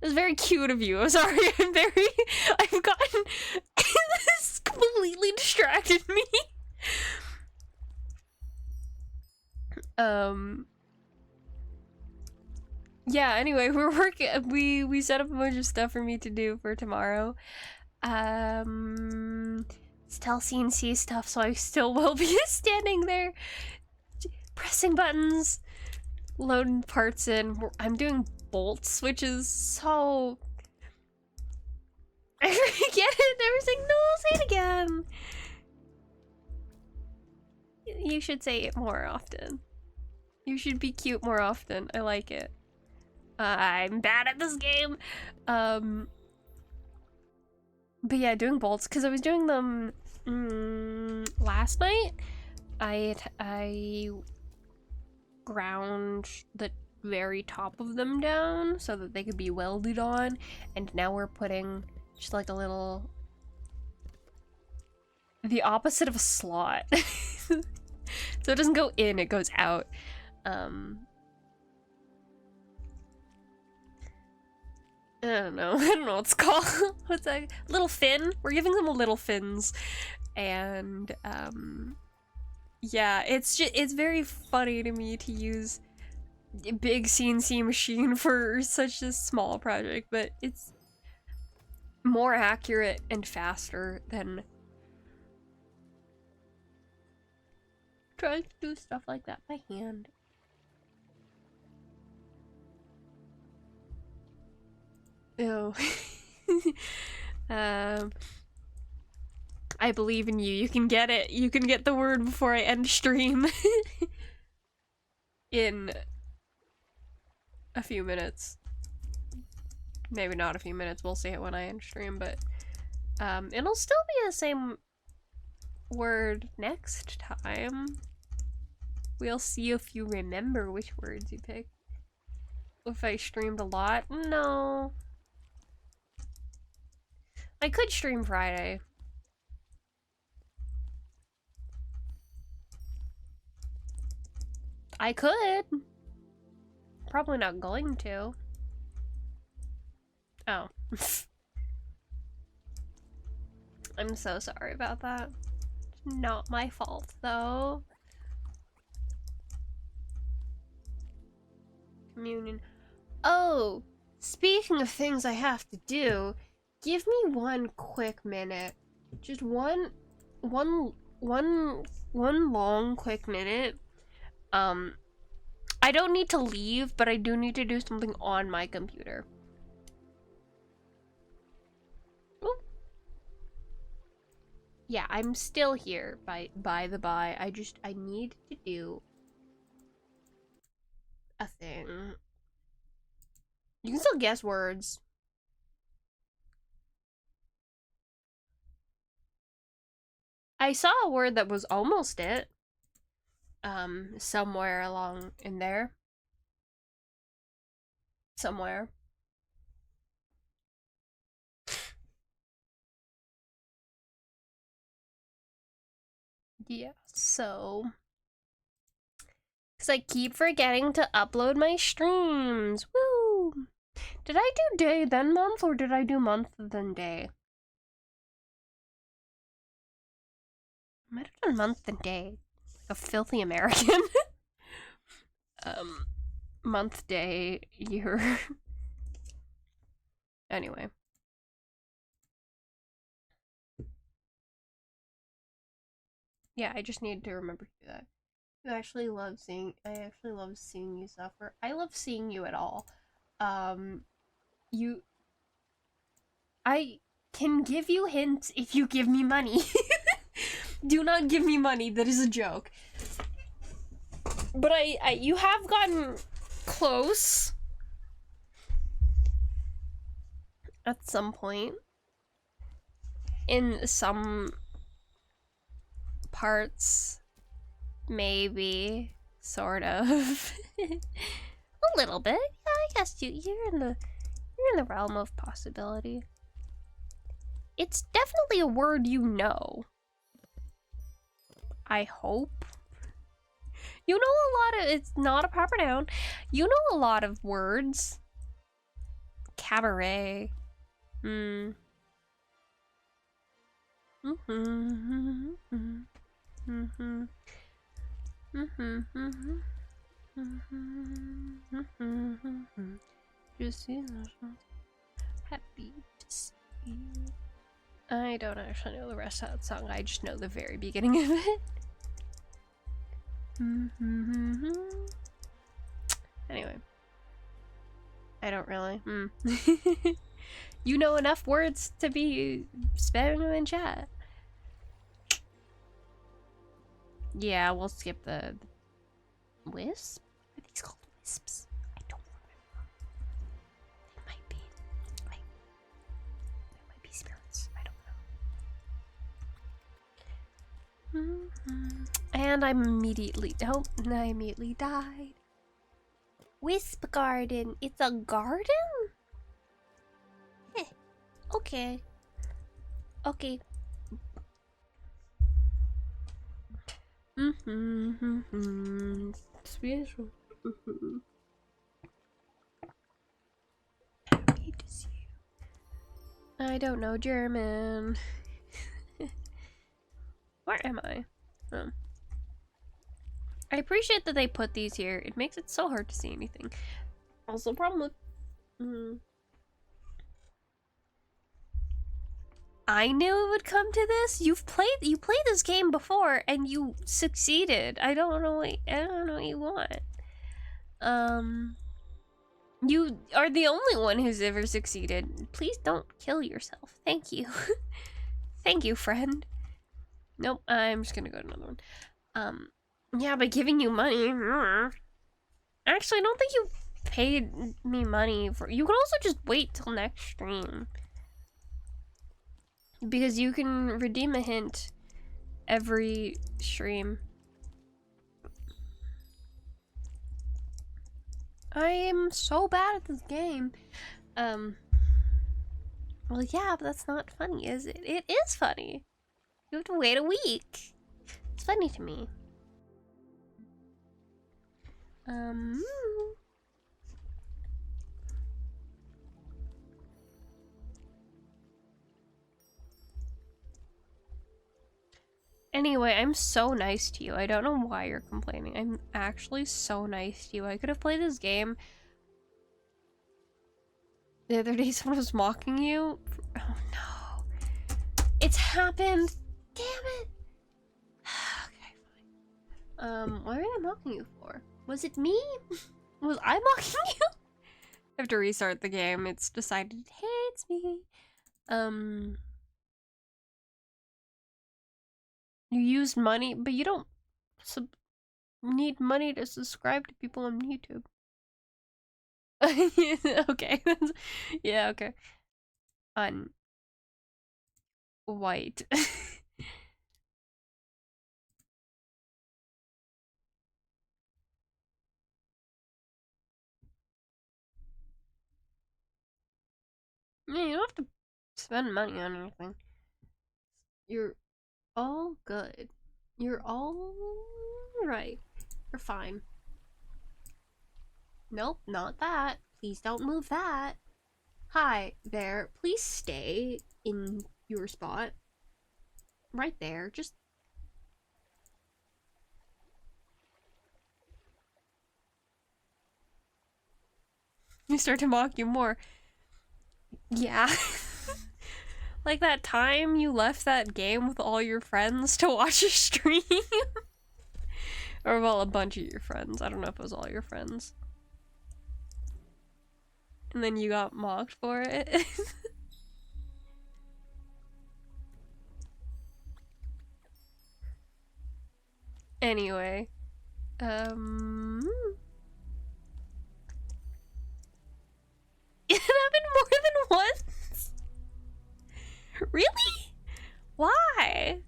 [SPEAKER 1] It was very cute of you. I'm sorry. I've gotten this completely distracted me. Yeah, anyway, we're working, we set up a bunch of stuff for me to do for tomorrow. Still CNC stuff, so I still will be standing there pressing buttons, loading parts in. I'm doing bolts, which is so... I forget it. Never saying no, say it again. You should say it more often. You should be cute more often. I like it. I'm bad at this game. But yeah, doing bolts, because I was doing them last night. I ground the very top of them down so that they could be welded on, and now we're putting just like a little... the opposite of a slot. So it doesn't go in, it goes out. I don't know what it's called. What's that? Little fin? We're giving them little fins. And, yeah, it's very funny to me to use a big CNC machine for such a small project, but it's more accurate and faster than trying to do stuff like that by hand. Ew. I believe in you. You can get it. You can get the word before I end stream. In a few minutes. Maybe not a few minutes. We'll see it when I end stream, but it'll still be the same word next time. We'll see if you remember which words you picked. If I streamed a lot? No. I could stream Friday. I could. Probably not going to. Oh. I'm so sorry about that. Not my fault, though. Communion. Oh, speaking of things I have to do, give me one quick minute. Just one long quick minute. I don't need to leave, but I do need to do something on my computer. Ooh. Yeah, I'm still here, by the by. I need to do a thing. You can still guess words. I saw a word that was almost it. Somewhere along in there. Somewhere. Yeah, so... Because I keep forgetting to upload my streams. Woo! Did I do day then month, or did I do month then day? I might have done month then day. Like a filthy American. Month, day, year. Anyway. Yeah, I just need to remember to do that. I actually love seeing you suffer. I love seeing you at all. I can give you hints if you give me money. Do not give me money, that is a joke. But you have gotten close. At some point. In some parts. Maybe. Sort of. A little bit. Yeah, I guess you're in the realm of possibility. It's definitely a word you know. I hope. You know a lot of, it's not a proper noun. You know a lot of words. Cabaret. Just happy to see you. I don't actually know the rest of that song. I just know the very beginning of it. Anyway. I don't really. You know enough words to be spamming them in chat. Yeah, we'll skip the wisp? Are these called wisps? I don't remember. They might be. They might be spirits. I don't know. And I immediately died. Wisp garden. It's a garden? Eh. Okay. Okay. Special. Happy to see you. I don't know German. Where am I? Oh. I appreciate that they put these here. It makes it so hard to see anything. Also, problem with... I knew it would come to this. You played this game before and you succeeded. I don't know what you want. You are the only one who's ever succeeded. Please don't kill yourself. Thank you. Thank you, friend. Nope, I'm just gonna go to another one. Yeah, by giving you money. Actually, I don't think you paid me money for. You can also just wait till next stream. Because you can redeem a hint every stream. I am so bad at this game. Well, yeah, but that's not funny, is it? It is funny. You have to wait a week. It's funny to me. Anyway, I'm so nice to you. I don't know why you're complaining. I'm actually so nice to you. I could have played this game the other day. Someone was mocking you. Oh no. It's happened. Damn it. Okay, fine. What are they mocking you for? Was it me? Was I mocking you? I have to restart the game. It's decided it hates me. You used money, but you don't need money to subscribe to people on YouTube. Okay. Yeah, okay. White. Yeah, you don't have to spend money on anything. You're all good. You're all right. You're fine. Nope, not that. Please don't move that. Hi there. Please stay in your spot. Right there. Just... You start to mock you more. Yeah. Like that time you left that game with all your friends to watch a stream? Or, well, a bunch of your friends. I don't know if it was all your friends. And then you got mocked for it. Anyway. It happened more than once? Really? Why?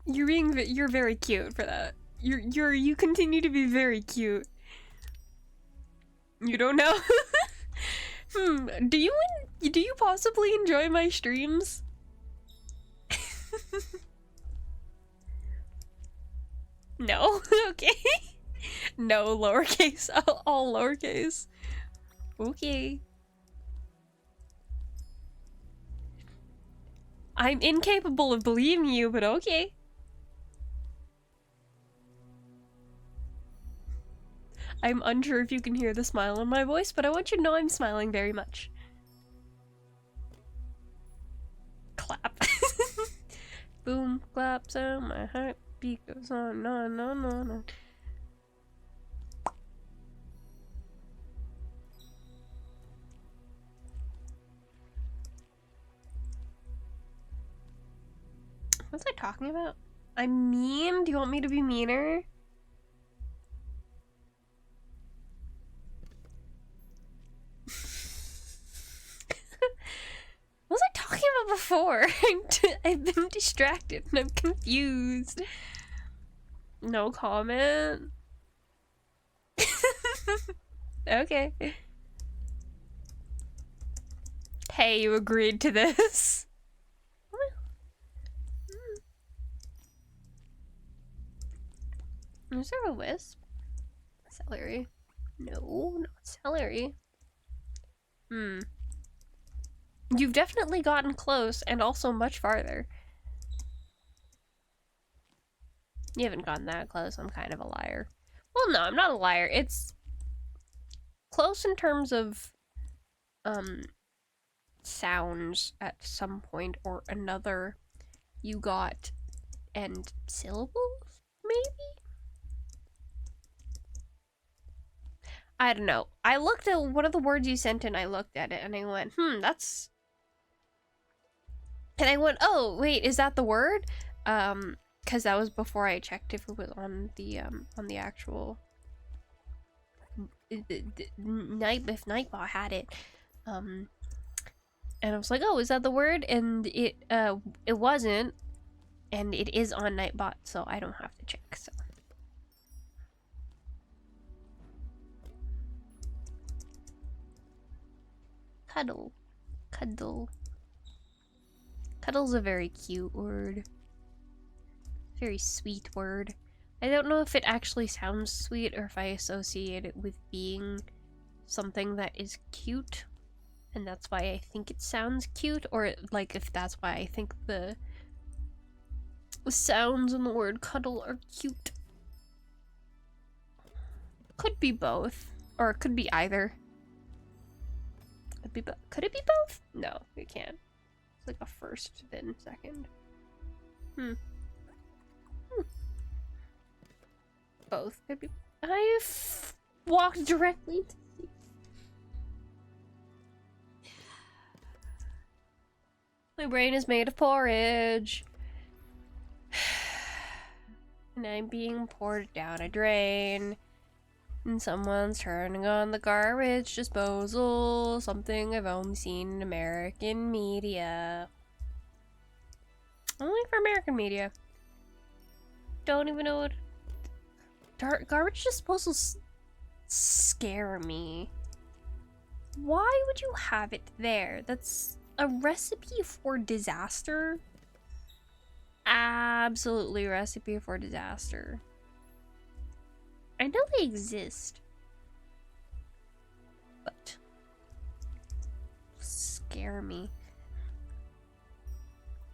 [SPEAKER 1] You're very cute for that. You continue to be very cute. You don't know? Do you possibly enjoy my streams? No? Okay. No, lowercase. All lowercase. Okay. I'm incapable of believing you, but okay. I'm unsure if you can hear the smile in my voice, but I want you to know I'm smiling very much. Clap. Boom, clap, so my heartbeat goes on, on. What was I talking about? I'm mean? Do you want me to be meaner? What was I talking about before? I've been distracted and I'm confused. No comment. Okay. Hey, you agreed to this. Is there a wisp? Celery. No, not celery. You've definitely gotten close and also much farther. You haven't gotten that close. I'm kind of a liar. Well, no, I'm not a liar. It's close in terms of sounds at some point or another. You got and syllables, maybe? I don't know. I looked at one of the words you sent in, I looked at it and I went, that's... And I went, oh, wait, is that the word? Because that was before I checked if it was on the actual... if Nightbot had it. And I was like, oh, is that the word? And it wasn't. And it is on Nightbot, so I don't have to check, so. Cuddle. Cuddle. Cuddle's a very cute word. Very sweet word. I don't know if it actually sounds sweet or if I associate it with being something that is cute. And that's why I think it sounds cute, or like if that's why I think the sounds in the word cuddle are cute. Could be both, or it could be either. Could it be both? No, it can't. It's like a first, then second. Both could be. I've walked directly to see. My brain is made of porridge. And I'm being poured down a drain. And someone's turning on the garbage disposal. Something I've only seen in American media. Only for American media. Don't even know what... Garbage disposals scare me. Why would you have it there? That's a recipe for disaster. Absolutely a recipe for disaster. I know they exist, but scare me.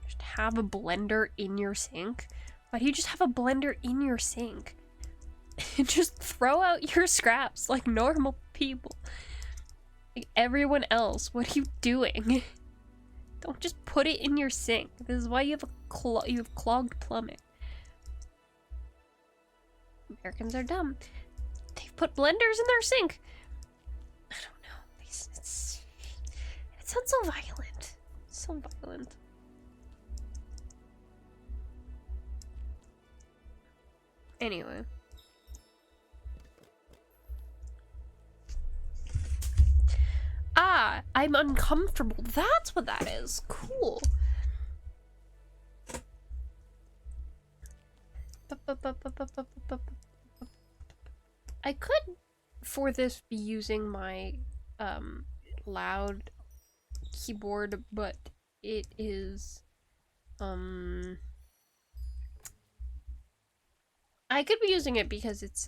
[SPEAKER 1] Just have a blender in your sink? Why do you just have a blender in your sink? Just throw out your scraps like normal people. Like everyone else, what are you doing? Don't just put it in your sink. This is why you have clogged plumbing. Americans are dumb. They've put blenders in their sink. I don't know. It sounds so violent. So violent. Anyway. Ah, I'm uncomfortable. That's what that is. Cool. I could, for this, be using my loud keyboard, but it is I could be using it because it's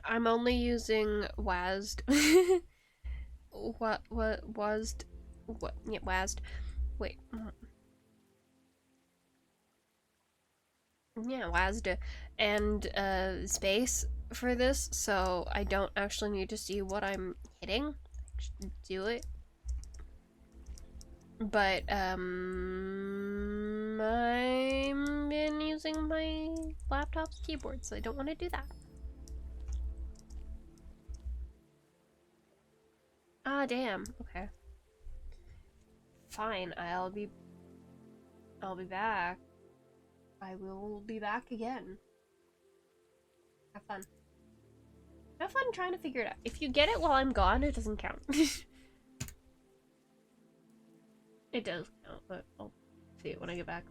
[SPEAKER 1] I'm only using WASD. WASD? What? Yeah, WASD. Wait. Yeah, WASD and space for this, so I don't actually need to see what I'm hitting. Just do it. But I've been using my laptop's keyboard, so I don't want to do that. Ah, damn. Okay. Fine. I'll be back. I will be back again. Have fun. Have fun trying to figure it out. If you get it while I'm gone, it doesn't count. It does count, but I'll see it when I get back.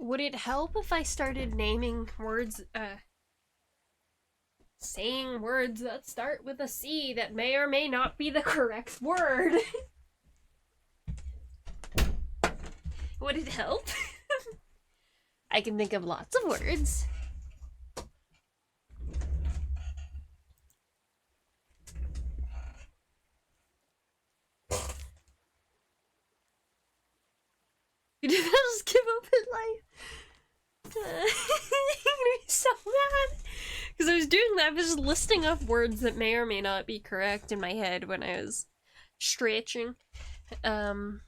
[SPEAKER 1] Would it help if I started naming words, saying words that start with a C that may or may not be the correct word? Would it help? I can think of lots of words. You did not just give up his life. You're gonna be so mad. Because I was doing that, I was just listing off words that may or may not be correct in my head when I was stretching. It'd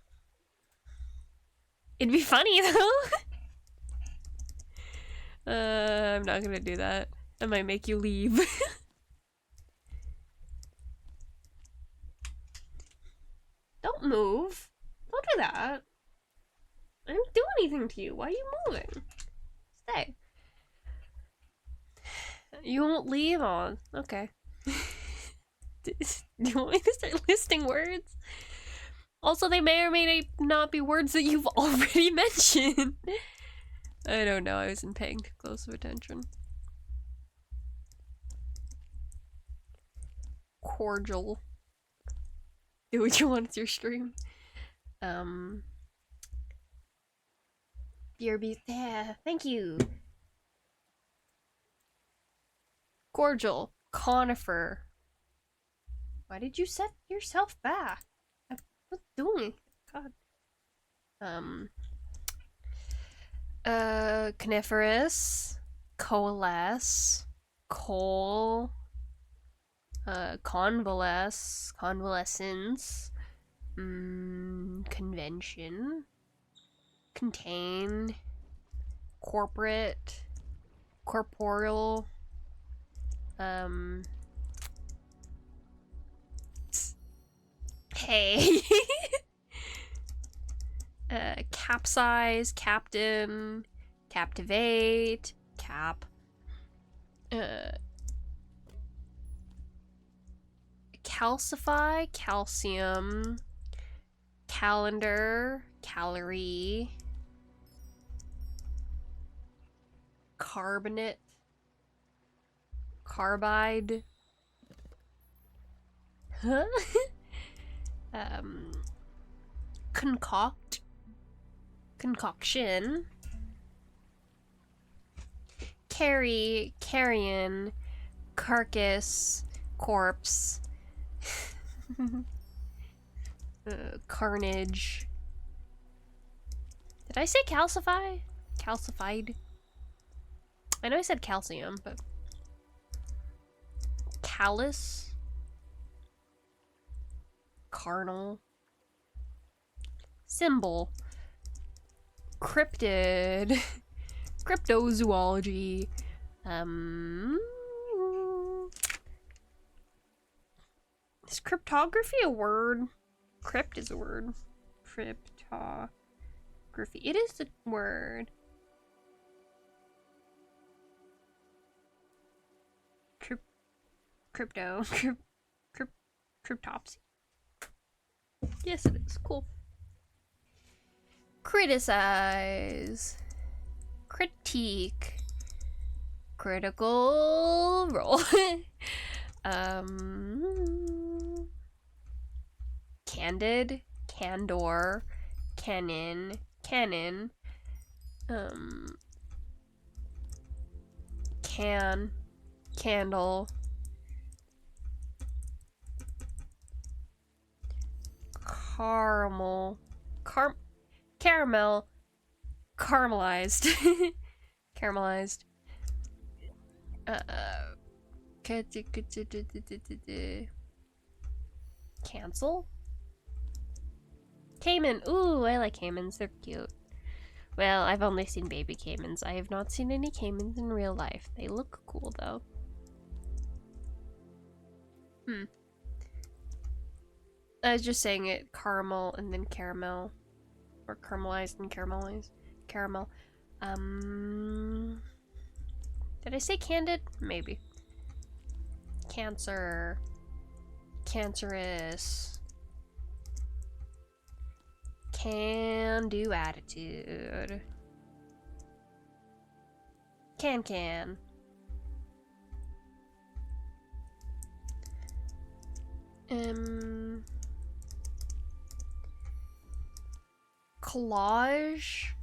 [SPEAKER 1] be funny though. I'm not gonna do that. I might make you leave. Don't move. Don't do that. I didn't do anything to you. Why are you moving? Stay. You won't leave on. Okay. Do you want me to start listing words? Also, they may or may not be words that you've already mentioned. I don't know. I wasn't paying too close of attention. Cordial. Do what you want with your stream. BRB. Yeah, thank you. Cordial. Conifer. Why did you set yourself back? I'm not doing it. God. Coniferous. Coalesce. Coal. Convalescence. Convention. Contain. Corporate. Corporeal. Hey. Capsize, captain, captivate, calcify, calcium, calendar, calorie, carbonate, carbide, huh? Concoction, carrion, carcass, corpse, carnage. Did I say calcify? Calcified? I know I said calcium, but callous, carnal, symbol, cryptid, cryptozoology, is cryptography a word? Crypt is a word. Cryptography. It is a word. Cryptopsy. Yes, it is. Cool. Criticize. Critique. Critical role. Candid. Candor. Canon. Canon. Can. Candle. Caramel. Caramel. Caramelized. Caramelized. Cancel? Cayman. Ooh, I like caimans. They're cute. Well, I've only seen baby caimans. I have not seen any caimans in real life. They look cool, though. I was just saying it caramel and then caramel. Or caramelized and caramelized. Caramel. Did I say candid? Maybe. Cancer. Cancerous. Can-do attitude. Can. Collage.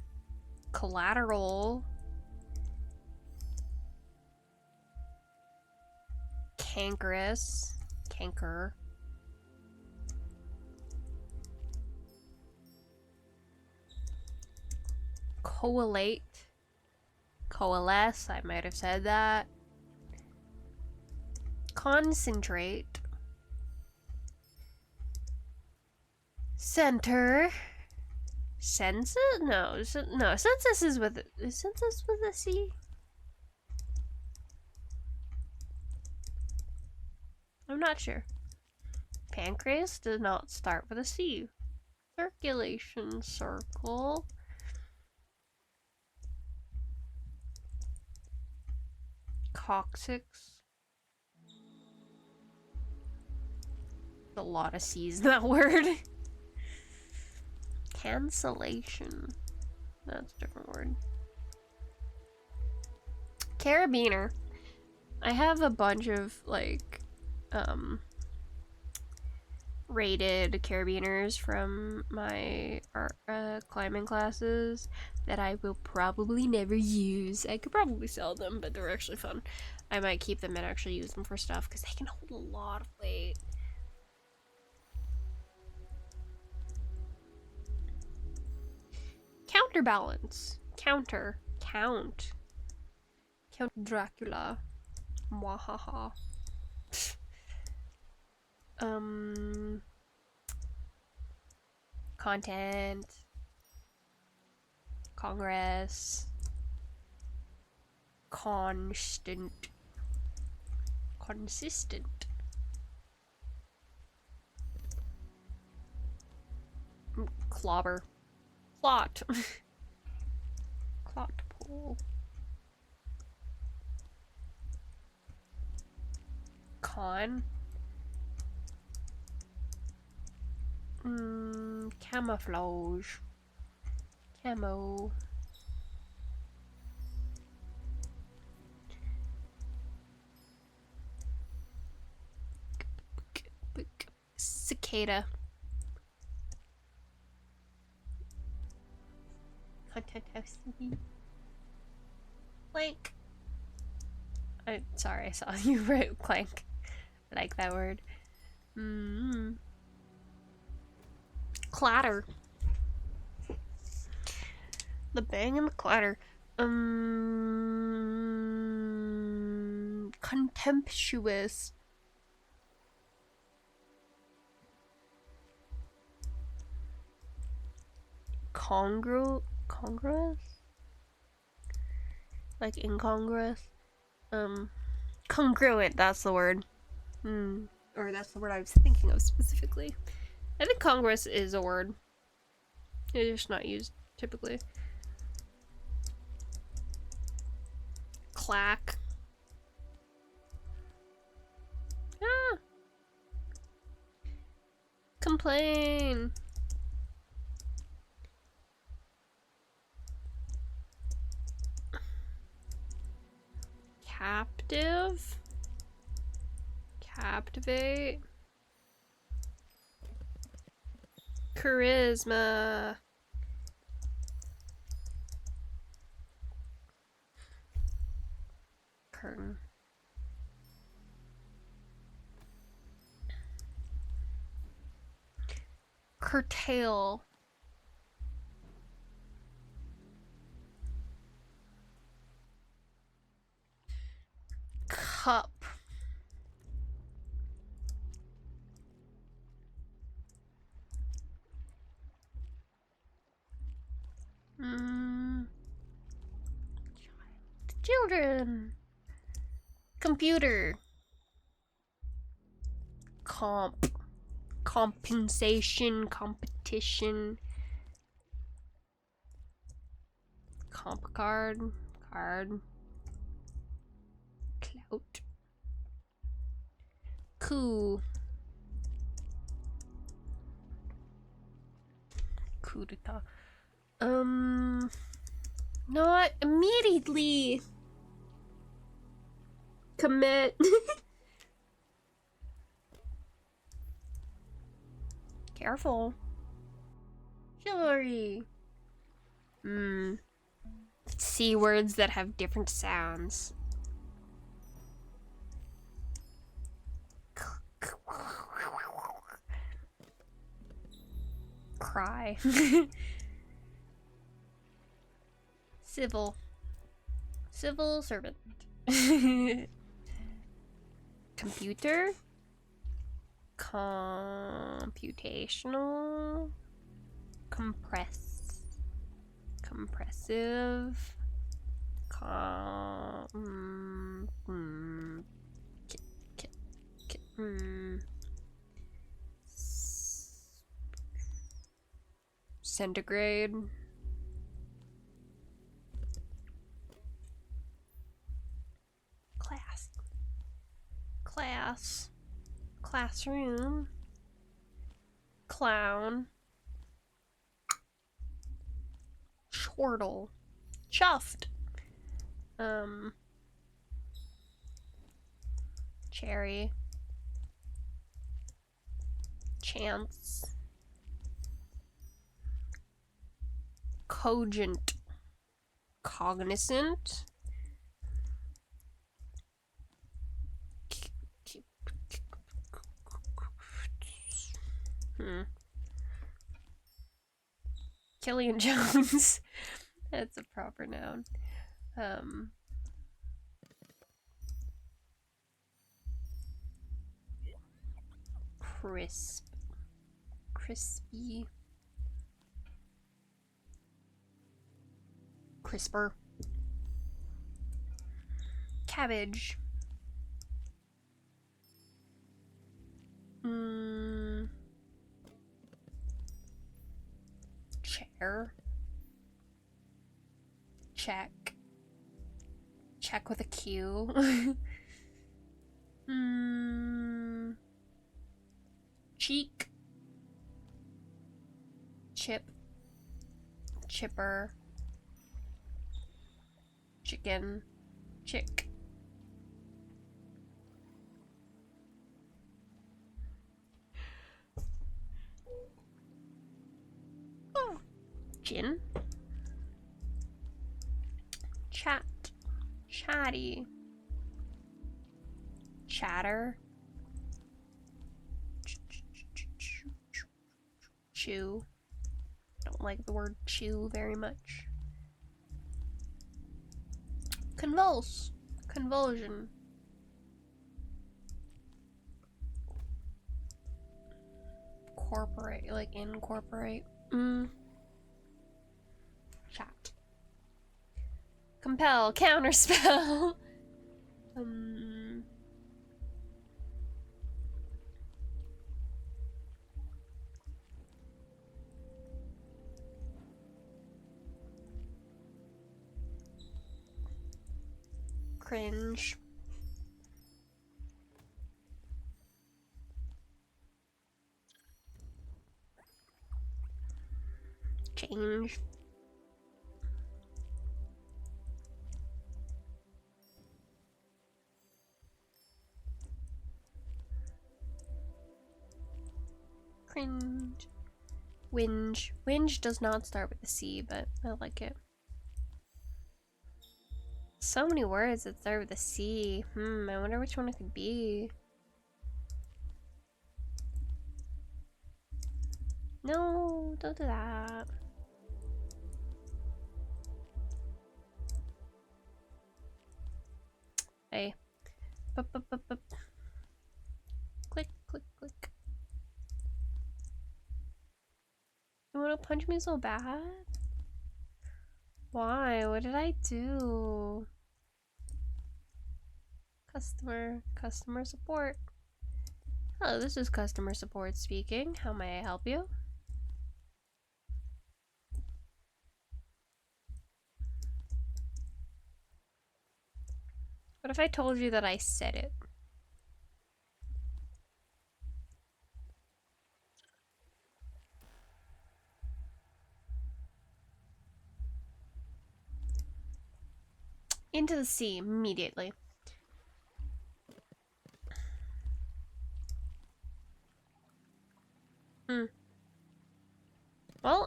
[SPEAKER 1] Collateral. Cankerous. Canker. Coalate. Coalesce, I might have said that. Concentrate. Center. Census? No, no. Census is census with a C? I'm not sure. Pancreas does not start with a C. Circulation circle. Coccyx. A lot of C's in that word. Cancellation. That's a different word. Carabiner. I have a bunch of, like, rated carabiners from my art, climbing classes that I will probably never use. I could probably sell them, but they're actually fun. I might keep them and actually use them for stuff because they can hold a lot of weight. Counterbalance. Counter. Count. Count Dracula. Mwahaha. Content. Congress. Constant. Consistent. Clobber. Clot. Clot pool. Con. Camouflage. Camo. Cicada. Content house. Clank. Sorry, I saw you wrote clank. I like that word. Clatter. The bang and the clatter. Contemptuous. Congruous? Like incongruous? Congruent, that's the word. Or that's the word I was thinking of specifically. I think congruous is a word. It's just not used typically. Clack. Ah. Complain. Captive. Captivate. Charisma. Curtain. Curtail. Cup. Children. Computer. Comp. Compensation. Competition. Comp card. Card. Clout. Coup. Coup d'etat. Not immediately. Commit. Careful. Chivalry. C words that have different sounds. Cry. Civil. Civil servant. Computer. Computational. Compressive. Centigrade. Class. Classroom. Clown. Chortle. Chuffed. Cherry. Chance. Cogent. Cognizant. Killian Jones. That's a proper noun. Crisp. Crispy. Crisper. Cabbage. Chair. Check. Check with a Q. Cheek. Chip. Chipper. Chicken. Chick. Oh. Chin. Chat. Chatty. Chatter. Chew. Don't like the word chew very much. Convulse. Convulsion. Corporate, like incorporate. Chat. Compel. Counterspell. Cringe. Change. Cringe. Whinge. Whinge does not start with a C, but I like it. So many words that start with a C. I wonder which one it could be. No, don't do that. Hey. Bup, bup, bup, bup. Click, click, click. You wanna punch me so bad? Why? What did I do? Customer support. Hello, this is customer support speaking. How may I help you? What if I told you that I said it? Into the sea immediately.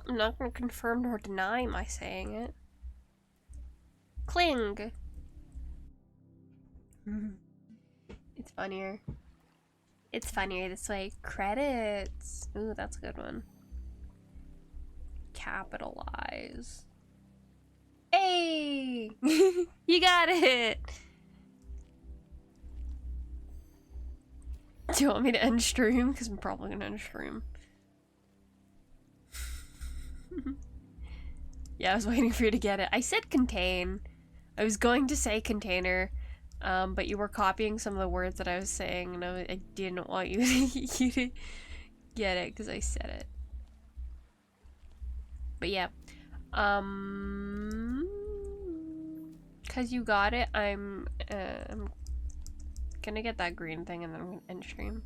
[SPEAKER 1] I'm not gonna confirm nor deny my saying it. Cling. It's funnier. It's funnier this way. Credits. Ooh, that's a good one. Capitalize. Hey! You got it! Do you want me to end stream? Because I'm probably gonna end stream. Yeah, I was waiting for you to get it. I said contain. I was going to say container, but you were copying some of the words that I was saying, and I didn't want you to get it because I said it. But yeah, because you got it, I'm gonna get that green thing and then I'm gonna end stream.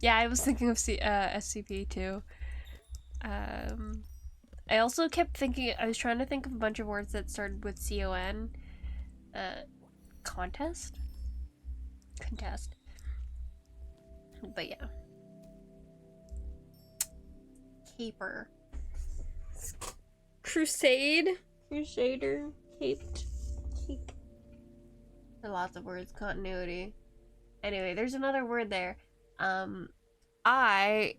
[SPEAKER 1] Yeah, I was thinking of SCP too. I also kept thinking, I was trying to think of a bunch of words that started with CON. Contest? Contest. But yeah. Caper. Crusade? Crusader? Caped? Cape. There are lots of words. Continuity. Anyway, there's another word there. I've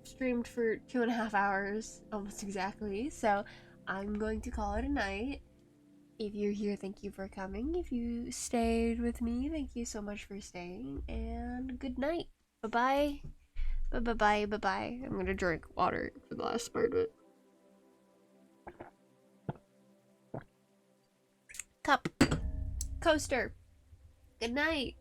[SPEAKER 1] streamed for 2.5 hours, almost exactly, so I'm going to call it a night. If you're here, thank you for coming. If you stayed with me, thank you so much for staying, and good night. Bye-bye. Bye-bye, bye-bye. I'm gonna drink water for the last part of it. Cup. Coaster. Good night.